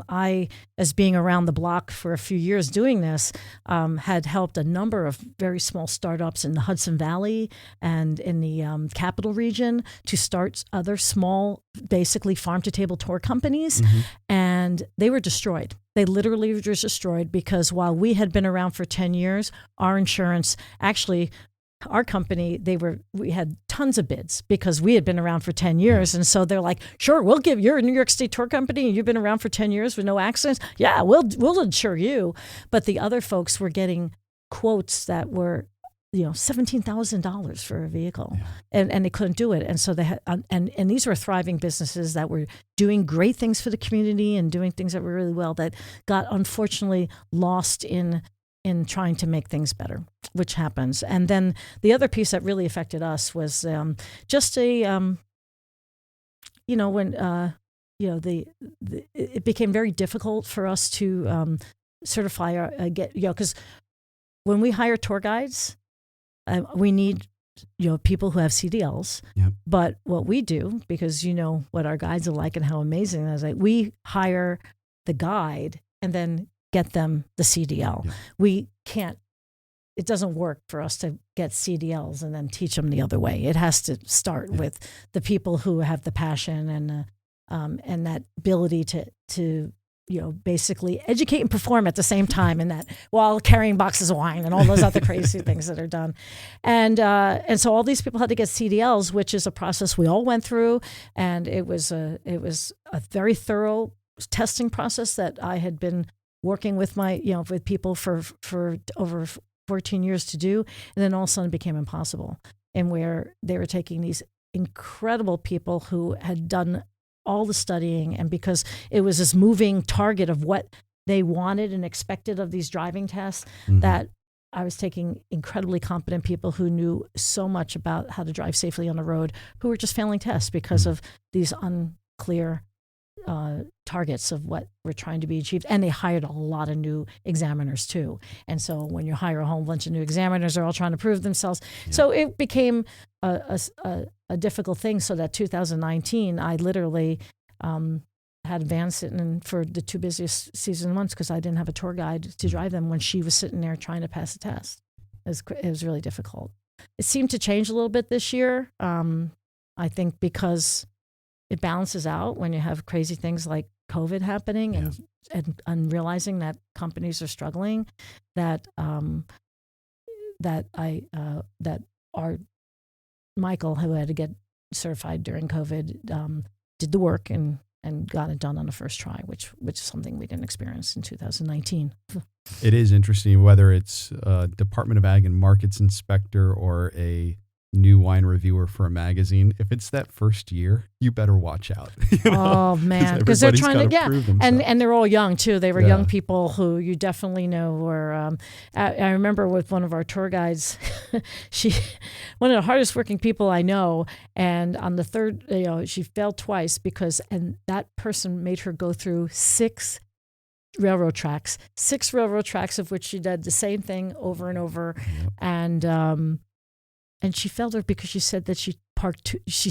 I, as being around the block for a few years doing this, had helped a number of very small startups in the Hudson Valley and in the Capital Region to start other small, basically farm-to-table tour companies, and they were destroyed. They literally were just destroyed because while we had been around for 10 years, our insurance actually. Our company, we had tons of bids because we had been around for 10 years. And so they're like, sure, you're a New York State tour company and you've been around for 10 years with no accidents. Yeah, we'll insure you. But the other folks were getting quotes that were, $17,000 for a vehicle, and they couldn't do it. And so they had, and these were thriving businesses that were doing great things for the community and doing things that were really well, that got unfortunately lost in trying to make things better, which happens. And then the other piece that really affected us was it became very difficult for us to certify because when we hire tour guides, we need people who have CDLs. Yep. But what we do, because what our guides are like and how amazing that is, like we hire the guide and then get them the CDL. Yeah. We can't it doesn't work for us to get CDLs and then teach them the other way. It has to start with the people who have the passion and that ability to basically educate and perform at the same time, and that while carrying boxes of wine and all those other crazy things that are done. And so all these people had to get CDLs, which is a process we all went through. And it was a very thorough testing process that I had been working with with people for over 14 years to do. And then all of a sudden it became impossible. And where they were taking these incredible people who had done all the studying, and because it was this moving target of what they wanted and expected of these driving tests, that I was taking incredibly competent people who knew so much about how to drive safely on the road, who were just failing tests because of these unclear targets of what were trying to be achieved. And they hired a lot of new examiners too. And so when you hire a whole bunch of new examiners, they're all trying to prove themselves. Yeah. So it became a difficult thing. So that 2019, I literally had Van sitting in for the 2 busiest season months because I didn't have a tour guide to drive them when she was sitting there trying to pass a test. It was really difficult. It seemed to change a little bit this year. I think because it balances out when you have crazy things like COVID happening and realizing that companies are struggling, that our Michael, who had to get certified during COVID, did the work and got it done on the first try, which is something we didn't experience in 2019. It is interesting whether it's a Department of Ag and Markets inspector or a new wine reviewer for a magazine. If it's that first year, you better watch out. Oh man, because they're trying to and they're all young too. They were young people who you definitely know were. I remember with one of our tour guides, one of the hardest working people I know, and on the third, she failed twice and that person made her go through 6 railroad tracks, of which she did the same thing over and over, and she failed her because she said that she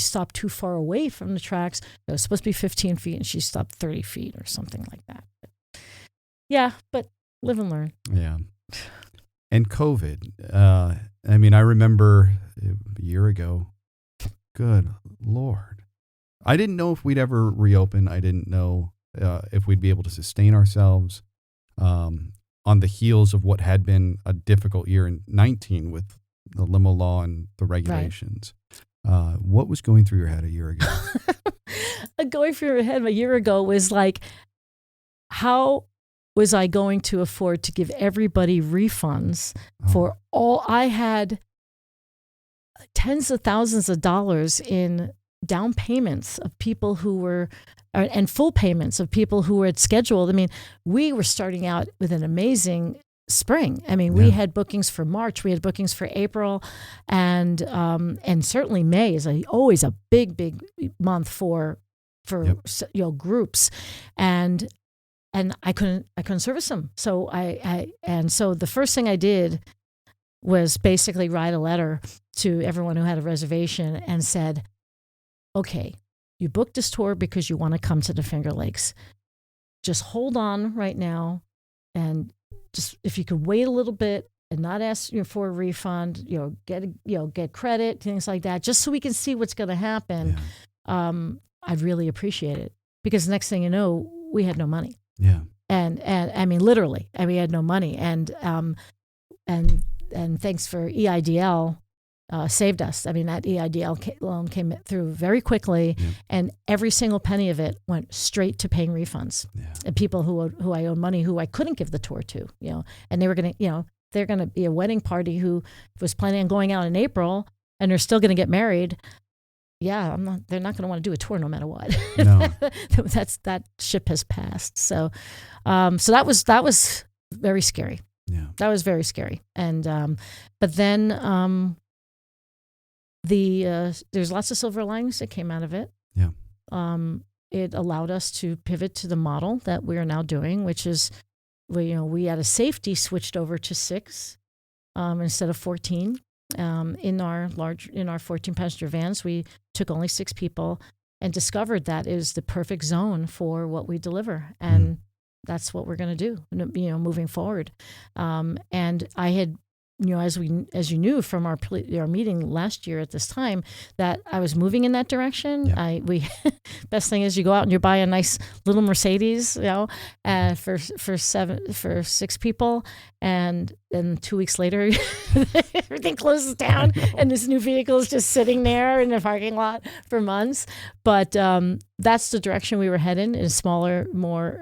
stopped too far away from the tracks. It was supposed to be 15 feet and she stopped 30 feet or something like that. But live and learn. Yeah. And COVID. I remember a year ago, good Lord. I didn't know if we'd ever reopen. I didn't know if we'd be able to sustain ourselves on the heels of what had been a difficult year in 19 with the Limo Law and the regulations. Right. What was going through your head a year ago? Going through your head a year ago was like, how was I going to afford to give everybody refunds for all? I had tens of thousands of dollars in down payments of people who were, and full payments of people who were scheduled. We were starting out with an amazing spring. We had bookings for March, we had bookings for April, and certainly May is always a big month for groups, and I couldn't service them. So so the first thing I did was basically write a letter to everyone who had a reservation and said, okay, you booked this tour because you want to come to the Finger Lakes. Just hold on right now, and just if you could wait a little bit and not ask for a refund, get credit, things like that, just so we can see what's going to happen. Yeah. I'd really appreciate it, because the next thing you know, we had no money. Yeah. And literally, we had no money, and thanks for EIDL. Saved us. That EIDL loan came through very quickly, and every single penny of it went straight to paying refunds. Yeah. And people who I owed money, who I couldn't give the tour to, and they were going to, they're going to be a wedding party who was planning on going out in April, and they're still going to get married. Yeah, they're not going to want to do a tour no matter what. No. That ship has passed. So that was very scary. Yeah. That was very scary. And but then there's lots of silver linings that came out of it. Yeah. It allowed us to pivot to the model that we are now doing, which is, we at a safety switched over to 6 instead of 14. In our 14 passenger vans, we took only 6 people and discovered that is the perfect zone for what we deliver, and that's what we're going to do, moving forward. And I had as you knew from our meeting last year at this time, that I was moving in that direction. Yeah. Best thing is you go out and you buy a nice little Mercedes, for 6 people, and then 2 weeks later, everything closes down, and this new vehicle is just sitting there in the parking lot for months. But that's the direction we were heading, in smaller, more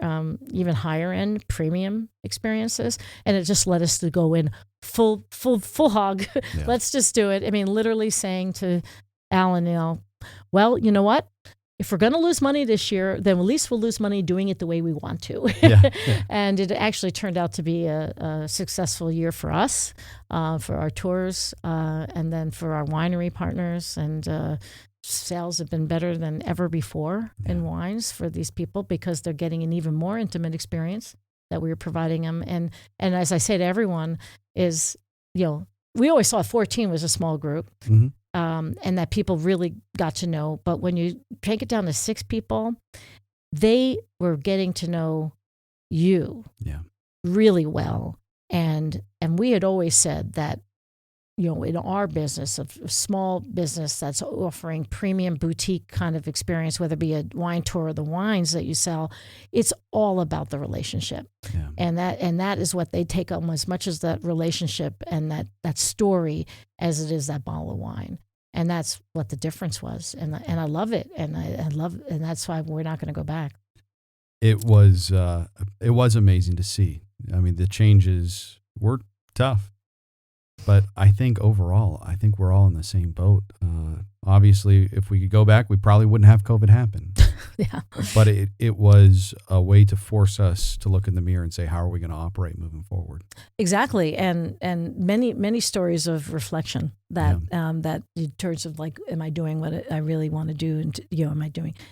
even higher end premium experiences, and it just led us to go in full hog. Yeah. Let's just do it. I mean, literally saying to Alan, well, you know what? If we're going to lose money this year, then at least we'll lose money doing it the way we want to. Yeah. And it actually turned out to be a successful year for us, for our tours, and then for our winery partners. And sales have been better than ever before in wines for these people, because they're getting an even more intimate experience that we were providing them. And as I say to everyone is, we always thought 14 was a small group, Mm-hmm. and that people really got to know. But when you take it down to 6 people, they were getting to know you really well. And we had always said that, in our business, of small business that's offering premium boutique kind of experience, whether it be a wine tour or the wines that you sell, it's all about the relationship. Yeah. And that is what they take on, as much as that relationship and that story as it is that bottle of wine. And that's what the difference was. And I love it. And I love, and that's why we're not going to go back. It was amazing to see. I mean, the changes were tough. But I think overall, we're all in the same boat. Obviously, if we could go back, we probably wouldn't have COVID happen. Yeah. But it was a way to force us to look in the mirror and say, how are we going to operate moving forward? Exactly. And many stories of reflection that that in terms of, like, am I doing what I really want to do? And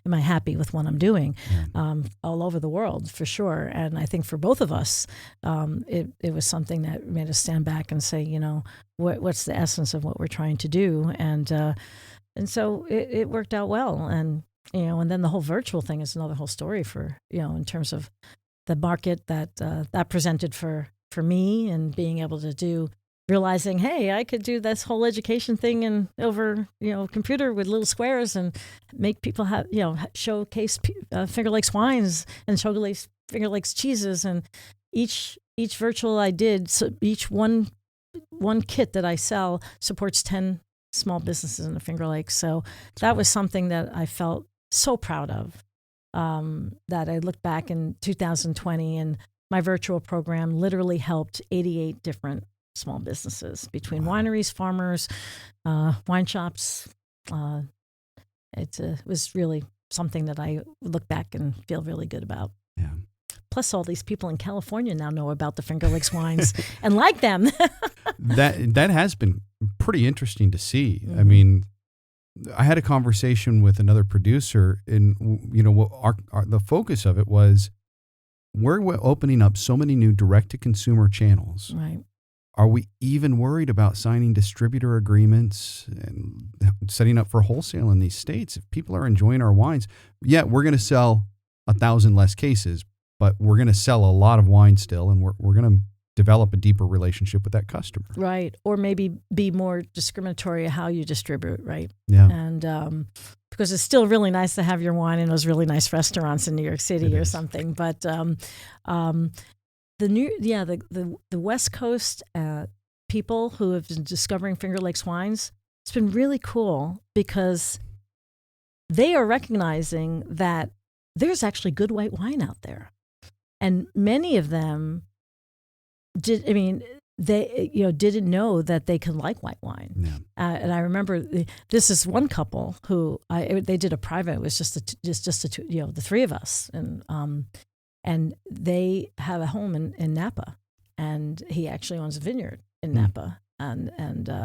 am I happy with what I'm doing? All over the world, for sure. And I think for both of us, it was something that made us stand back and say, what's the essence of what we're trying to do? And so it worked out well. And then the whole virtual thing is another whole story for, in terms of the market that presented for me, and being able to realizing, hey, I could do this whole education thing and over, computer with little squares, and make people have, showcase Finger Lakes wines and showcase Finger Lakes cheeses. And each virtual I did, so each one kit that I sell supports 10 small businesses in the Finger Lakes. So that was something that I felt so proud of, that I looked back in 2020, and my virtual program literally helped 88 different small businesses, between wineries, farmers, wine shops. It was really something that I look back and feel really good about. Yeah. Plus, all these people in California now know about the Finger Lakes wines and like them. That has been pretty interesting to see. Mm-hmm. I mean, I had a conversation with another producer, and the focus of it was, we're opening up so many new direct-to-consumer channels. Right. Are we even worried about signing distributor agreements and setting up for wholesale in these states? If people are enjoying our wines, we're going to sell 1,000 less cases, but we're going to sell a lot of wine still, and we're going to develop a deeper relationship with that customer. Right. Or maybe be more discriminatory how you distribute, right? Yeah. And because it's still really nice to have your wine in those really nice restaurants in New York City or something. But the West Coast people who have been discovering Finger Lakes wines, it's been really cool, because they are recognizing that there's actually good white wine out there. And many of them didn't know that they could like white wine. Yeah. And I remember this is one couple who they did a private. It was just the 3 of us, and they have a home in Napa, and he actually owns a vineyard in Napa, and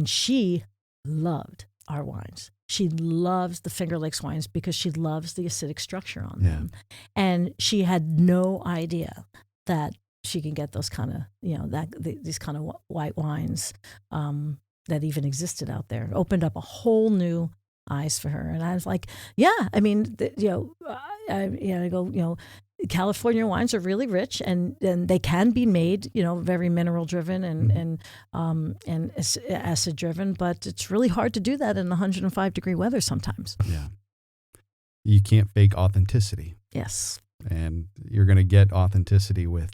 she loved our wines. She loves the Finger Lakes wines because she loves the acidic structure on them. And she had no idea that she can get those kind of, these kind of white wines that even existed out there. It opened up a whole new eyes for her. And I was like, I go, California wines are really rich, and they can be made, very mineral driven and acid driven, but it's really hard to do that in 105-degree weather sometimes. Yeah. You can't fake authenticity. Yes. And you're going to get authenticity with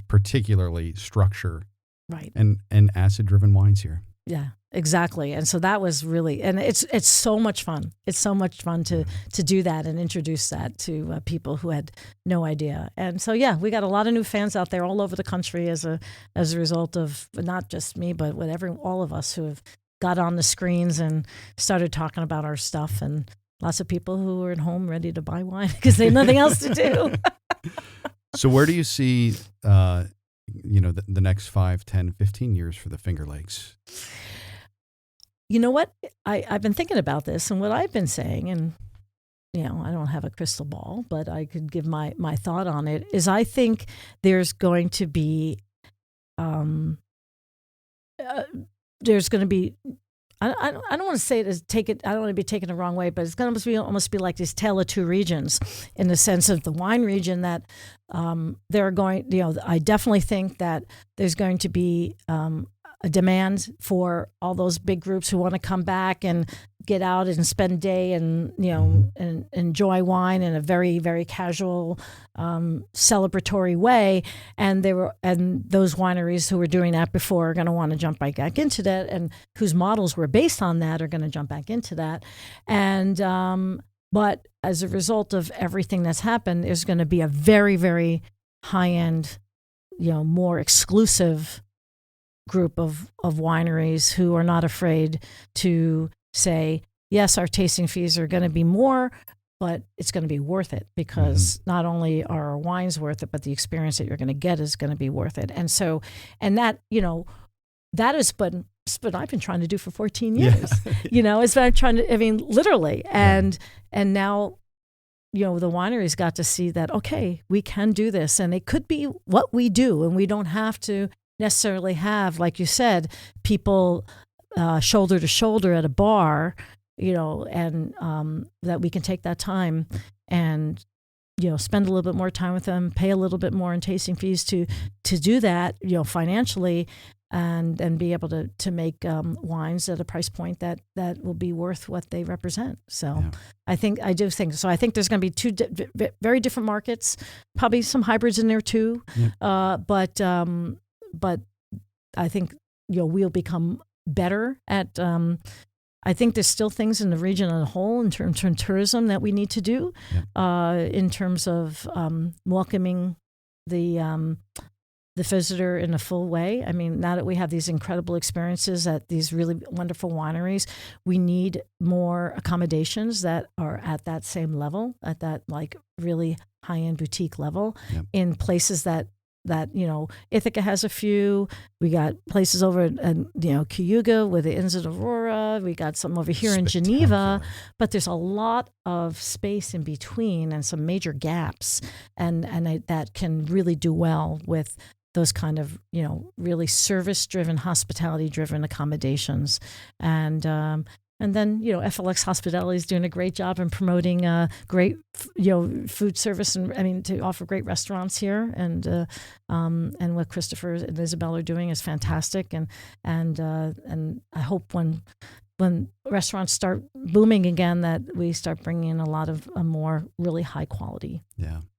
particularly structure, right, and acid driven wines here. Yeah, exactly. And so that was really, and it's so much fun. It's so much fun to do that and introduce that to people who had no idea. And so, yeah, we got a lot of new fans out there all over the country as a result of not just me, but all of us who have got on the screens and started talking about our stuff, and lots of people who are at home ready to buy wine because they have nothing else to do. So where do you see, the next 5, 10, 15 years for the Finger Lakes? You know what? I've been thinking about this, and what I've been saying, and, I don't have a crystal ball, but I could give my thought on it, is I think there's going to be, I don't want to say it as I don't want to be taken the wrong way, but it's going to almost be like this tale of two regions, in the sense of the wine region that they're going, I definitely think that there's going to be a demand for all those big groups who want to come back and get out and spend a day and, and enjoy wine in a very, very casual, celebratory way. And those wineries who were doing that before are going to want to jump right back into that, and whose models were based on that are going to jump back into that. And, but as a result of everything that's happened, there's going to be a very, very high-end, more exclusive group of wineries who are not afraid to say, yes, our tasting fees are going to be more, but it's going to be worth it, because not only are our wines worth it, but the experience that you're going to get is going to be worth it. And so, and that, that is what I've been trying to do for 14 years. It's been trying to, literally. And now, the wineries got to see that, okay, we can do this, and it could be what we do, and we don't have to necessarily have, like you said, people shoulder to shoulder at a bar, and that we can take that time and, spend a little bit more time with them, pay a little bit more in tasting fees to do that, financially, and be able to make wines at a price point that will be worth what they represent. So I think there's going to be two very different markets, probably some hybrids in there too. But I think, we'll become better at, I think there's still things in the region as a whole in terms of tourism that we need to do, in terms of welcoming the visitor in a full way. Now that we have these incredible experiences at these really wonderful wineries, we need more accommodations that are at that same level, at that like really high-end boutique level, in places that Ithaca has a few. We got places over at Cayuga with the Inns of Aurora. We got some over here in Geneva, but there's a lot of space in between and some major gaps, and that can really do well with those kind of really service-driven, hospitality-driven accommodations. And then, FLX Hospitality is doing a great job in promoting great, food service, and to offer great restaurants here. And what Christopher and Isabel are doing is fantastic. And I hope when restaurants start booming again, that we start bringing in a lot of more really high quality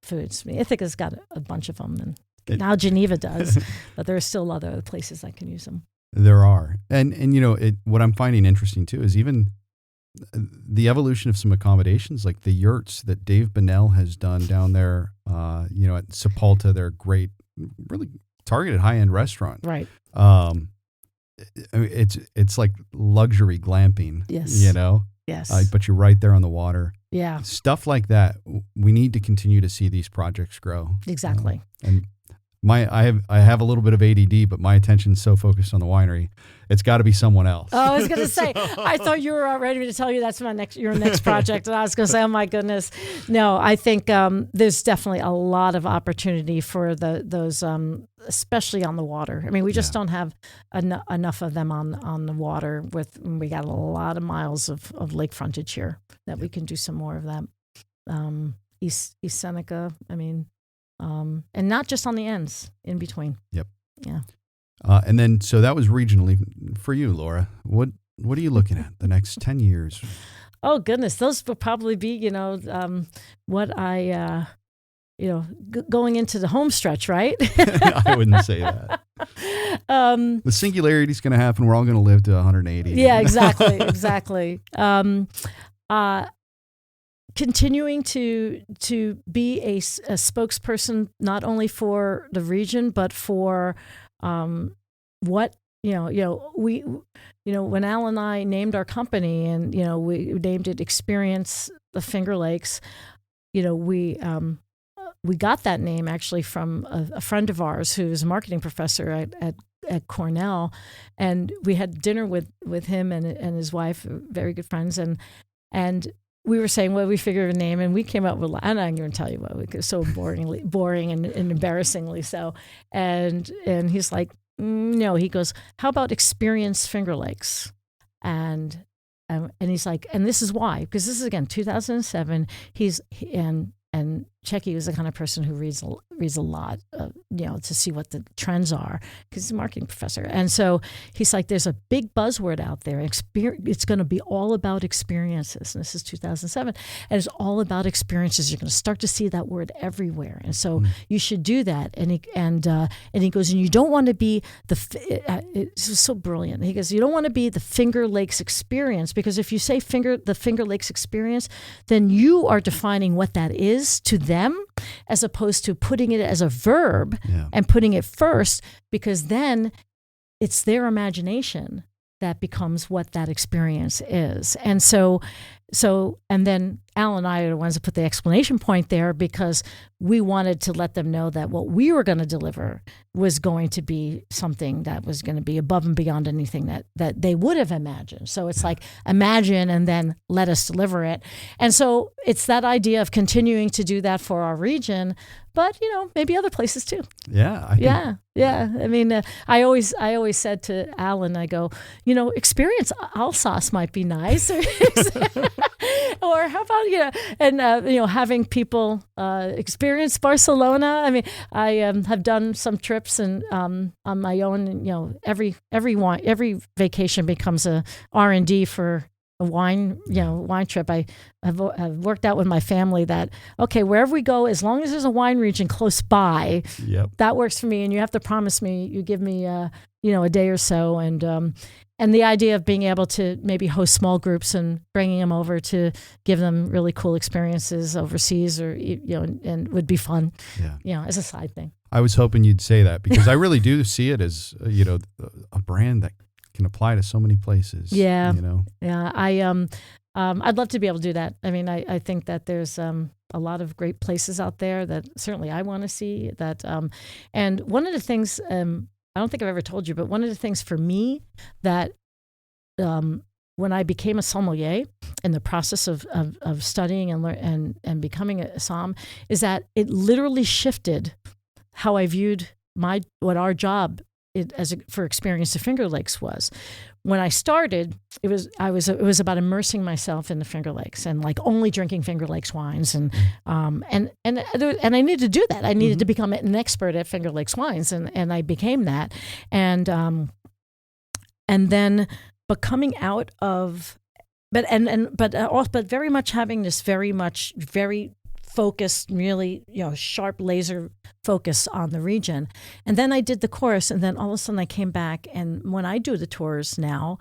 foods. Ithaca's got a bunch of them, and now Geneva does, but there are still other places that can use them. There are. And what I'm finding interesting too is even the evolution of some accommodations, like the yurts that Dave Bonnell has done down there, at Sepulta, their great, really targeted high-end restaurant. Right. It's like luxury glamping. Yes. Yes. But you're right there on the water. Yeah. Stuff like that. We need to continue to see these projects grow. Exactly. And I have a little bit of ADD, but my attention's so focused on the winery, it's got to be someone else. Oh, I was going to say, I thought you were ready to tell you that's your next project, and I was going to say, oh my goodness, no. I think there's definitely a lot of opportunity for those, especially on the water. We just don't have enough of them on the water. We got a lot of miles of lake frontage here that we can do some more of that. East Seneca. and not just on the ends, in between. Yep. Yeah. And then, so that was regionally for you, Laura. What are you looking at the next 10 years? Oh, goodness. Those will probably be, what I, going into the home stretch, right? I wouldn't say that. The singularity is going to happen. We're all going to live to 180. Yeah, exactly. Exactly. Continuing to be a spokesperson, not only for the region, but for what, when Al and I named our company, and, we named it Experience the Finger Lakes, we got that name actually from a friend of ours who's a marketing professor at Cornell, and we had dinner with him and his wife, very good friends, and we were saying, well, we figured a name, and we came up with, and I'm going to tell you what, it was so boring and embarrassingly so, and he's like, no, he goes, how about Experience Finger Lakes? And he's like, and this is why, because this is, again, 2007. And Checky was the kind of person who reads a lot, to see what the trends are, because he's a marketing professor. And so he's like, there's a big buzzword out there. It's going to be all about experiences. And this is 2007. And it's all about experiences. You're going to start to see that word everywhere. And so you should do that. And he goes, and you don't want to be it's so brilliant. He goes, you don't want to be the Finger Lakes experience, because if you say the Finger Lakes experience, then you are defining what that is to them, as opposed to putting it as a verb and putting it first, because then it's their imagination that becomes what that experience is. And so and then Al and I are the ones that put the exclamation point there, because we wanted to let them know that what we were going to deliver was going to be something that was going to be above and beyond anything that they would have imagined. So it's like, imagine and then let us deliver it. And so it's that idea of continuing to do that for our region, but maybe other places too. Yeah. Yeah. I mean, I always said to Alan, I go, Experience Alsace might be nice, or how about having people experience Barcelona. I mean, I have done some trips and on my own. Every vacation becomes a R&D for a wine trip. I have worked out with my family that, okay, wherever we go, as long as there's a wine region close by, that works for me. And you have to promise me, you give me, a day or so. And the idea of being able to maybe host small groups and bringing them over to give them really cool experiences overseas, or, and would be fun, as a side thing. I was hoping you'd say that, because I really do see it as, a brand that can apply to so many places. Yeah. Yeah. I'd love to be able to do that. I mean, I think that there's a lot of great places out there that certainly I want to see that. And one of the things, I don't think I've ever told you, but one of the things for me that when I became a sommelier in the process of studying and becoming a som, is that it literally shifted how I viewed what our job for Experience the Finger Lakes was. When I started, it was about immersing myself in the Finger Lakes and like only drinking Finger Lakes wines, and I needed to do that. I needed to become an expert at Finger Lakes wines, and I became that, and then coming out of, but very much having this very focused, really, sharp laser focus on the region. And then I did the course, and then all of a sudden I came back, and when I do the tours now,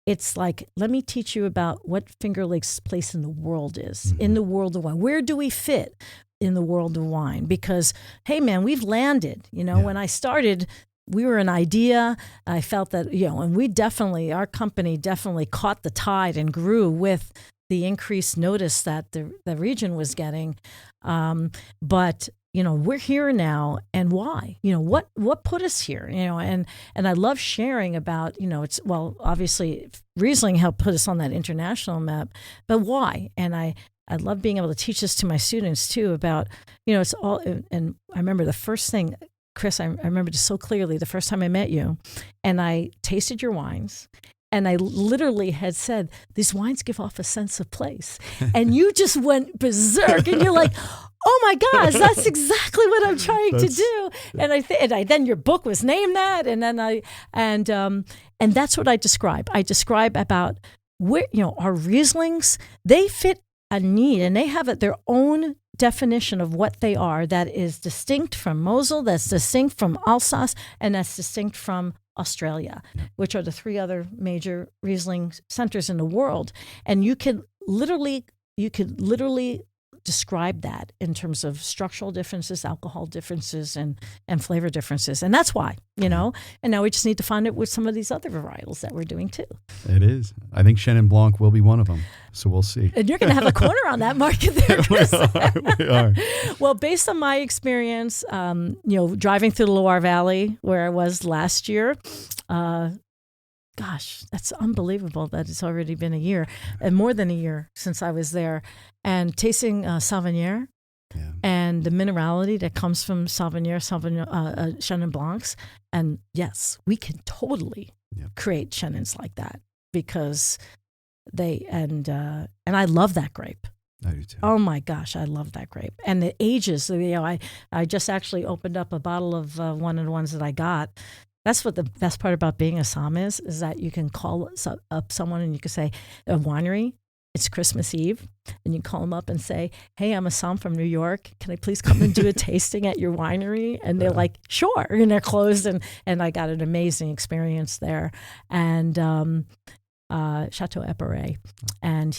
it's like, let me teach you about what Finger Lakes' place in the world is, in the world of wine. Where do we fit in the world of wine? Because, hey man, we've landed. When I started, we were an idea. I felt that, and our company definitely caught the tide and grew with the increased notice that the region was getting. But, we're here now, and why? What put us here? And I love sharing about, obviously Riesling helped put us on that international map, but why? And I love being able to teach this to my students too about, it's all, and I remember the first thing, Chris, I remember just so clearly the first time I met you, and I tasted your wines, And I literally had said, these wines give off a sense of place. And you just went berserk. And you're like, oh my gosh, that's exactly what I'm trying to do. And then your book was named that. And then and that's what I describe. I describe about where, our Rieslings, they fit a need, and they have their own definition of what they are that is distinct from Mosel, that's distinct from Alsace, and that's distinct from Australia, which are the three other major Riesling centers in the world. And you could literally describe that in terms of structural differences, alcohol differences, and flavor differences. And that's why, and now we just need to find it with some of these other varietals that we're doing too. It is. I think Chenin Blanc will be one of them. So we'll see. And you're going to have a corner on that market there, Chris. We are. Well, based on my experience, driving through the Loire Valley where I was last year, gosh, that's unbelievable that it's already been a year and more than a year since I was there. And tasting Sauvignon and the minerality that comes from Sauvignon, Chenin Blancs. And yes, we can totally create Chenins like that because and I love that grape. I do too. Oh my gosh, I love that grape. And the ages, I just actually opened up a bottle of one of the ones that I got. That's what the best part about being a Somm is that you can call up someone and you can say, a winery, it's Christmas Eve, and you call them up and say, hey, I'm a Somm from New York. Can I please come and do a tasting at your winery? And they're like, sure. And they're closed. And I got an amazing experience there. And Chateau Eperet. And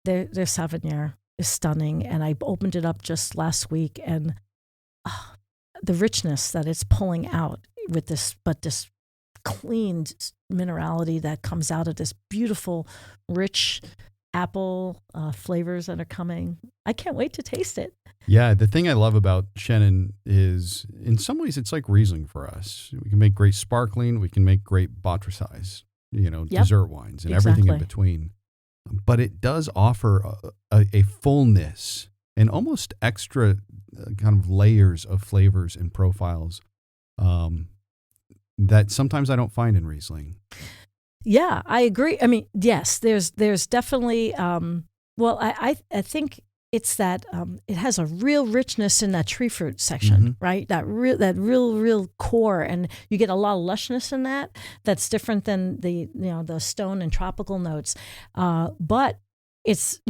their Sauvignon is stunning. And I opened it up just last week. And the richness that it's pulling out with this clean minerality that comes out of this beautiful, rich apple flavors that are coming. I can't wait to taste it. Yeah, the thing I love about Chenin is, in some ways, it's like Riesling for us. We can make great sparkling. We can make great Botrytis, dessert wines and everything in between. But it does offer a fullness and almost extra kind of layers of flavors and profiles that sometimes I don't find in Riesling. Yeah, I agree. I mean, yes, there's definitely, I think it's that it has a real richness in that tree fruit section, right? That real core, and you get a lot of lushness in that. That's different than the stone and tropical notes, but it's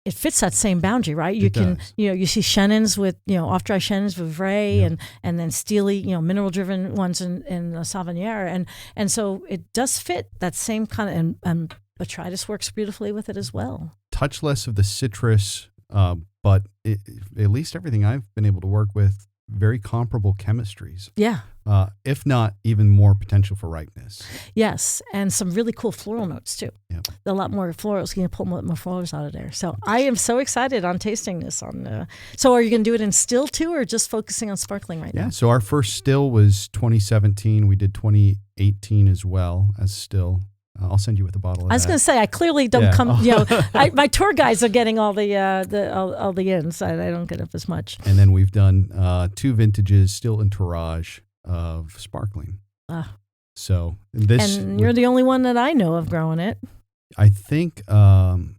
it fits that same boundary, right? You you see Chenins with, off-dry Chenins with Vray and then steely, mineral-driven ones in Sauvignon. And so it does fit that same kind of, and Botrytis works beautifully with it as well. Touch less of the citrus, but at least everything I've been able to work with, very comparable chemistries. Yeah. If not even more potential for ripeness. Yes, and some really cool floral notes too. Yep. A lot more florals. You can pull more florals out of there. So I am so excited on tasting this. So are you going to do it in still too, or just focusing on sparkling right now? Yeah. So our first still was 2017. We did 2018 as well as still. I'll send you with a bottle of that. I was going to say, I clearly don't come. My tour guides are getting all the ins. I don't get up as much. And then we've done 2 vintages still in Tourage of sparkling. So this, and you're the only one that I know of growing it. I think I'm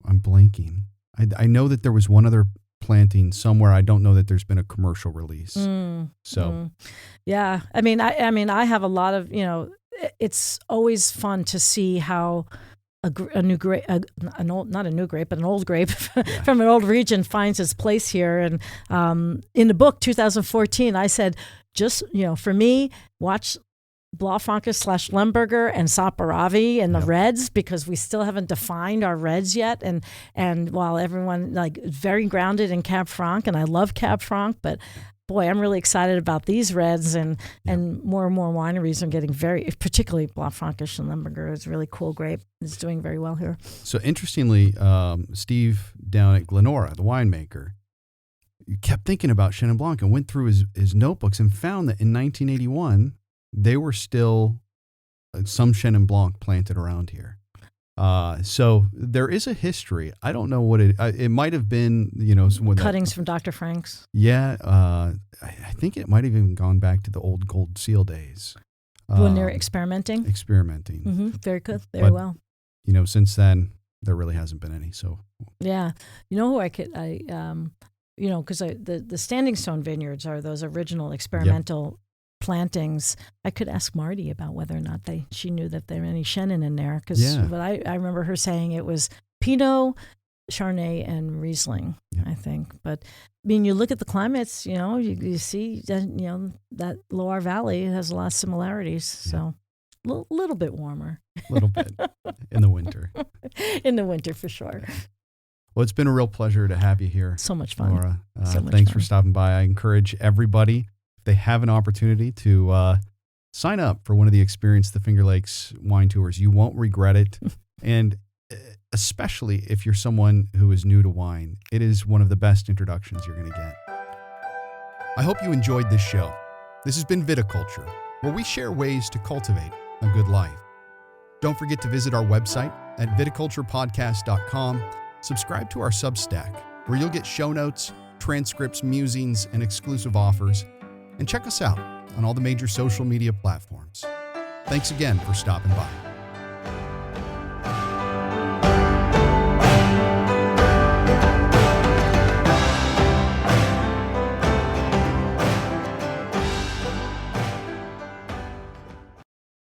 blanking. I know that there was one other planting somewhere. I don't know that there's been a commercial release. Yeah. I mean, I have a lot of, it's always fun to see how a new grape, not a new grape, but an old grape from an old region finds its place here. And in the book, 2014, I said, just, for me, watch Blaufränkisch / Lemberger and Saperavi and the reds, because we still haven't defined our reds yet. And while everyone very grounded in Cab Franc, and I love Cab Franc, but boy, I'm really excited about these reds, and more wineries are getting particularly Blaufränkisch and Lemberger is a really cool grape. It's doing very well here. So interestingly, Steve down at Glenora, the winemaker, kept thinking about Chenin Blanc and went through his notebooks and found that in 1981, they were still some Chenin Blanc planted around here. So there is a history. I don't know what it might have been, cuttings from Dr. Frank's. Yeah. I think it might have even gone back to the old Gold Seal days. When they're experimenting. Very good. Very well. Since then, there really hasn't been any. So yeah, who because the Standing Stone vineyards are those original experimental plantings. I could ask Marty about whether or not she knew that there were any Chenin in there, but I remember her saying it was Pinot, Chardonnay, and Riesling, I think. But you look at the climates, you see that, that Loire Valley has a lot of similarities. So a little bit warmer. A little bit in the winter. In the winter, for sure. Well, it's been a real pleasure to have you here. So much fun. Laura. Thanks for stopping by. I encourage everybody, if they have an opportunity, to sign up for one of the Experience the Finger Lakes wine tours. You won't regret it. And especially if you're someone who is new to wine, it is one of the best introductions you're going to get. I hope you enjoyed this show. This has been Viticulture, where we share ways to cultivate a good life. Don't forget to visit our website at viticulturepodcast.com. Subscribe to our Substack, where you'll get show notes, transcripts, musings, and exclusive offers. And check us out on all the major social media platforms. Thanks again for stopping by.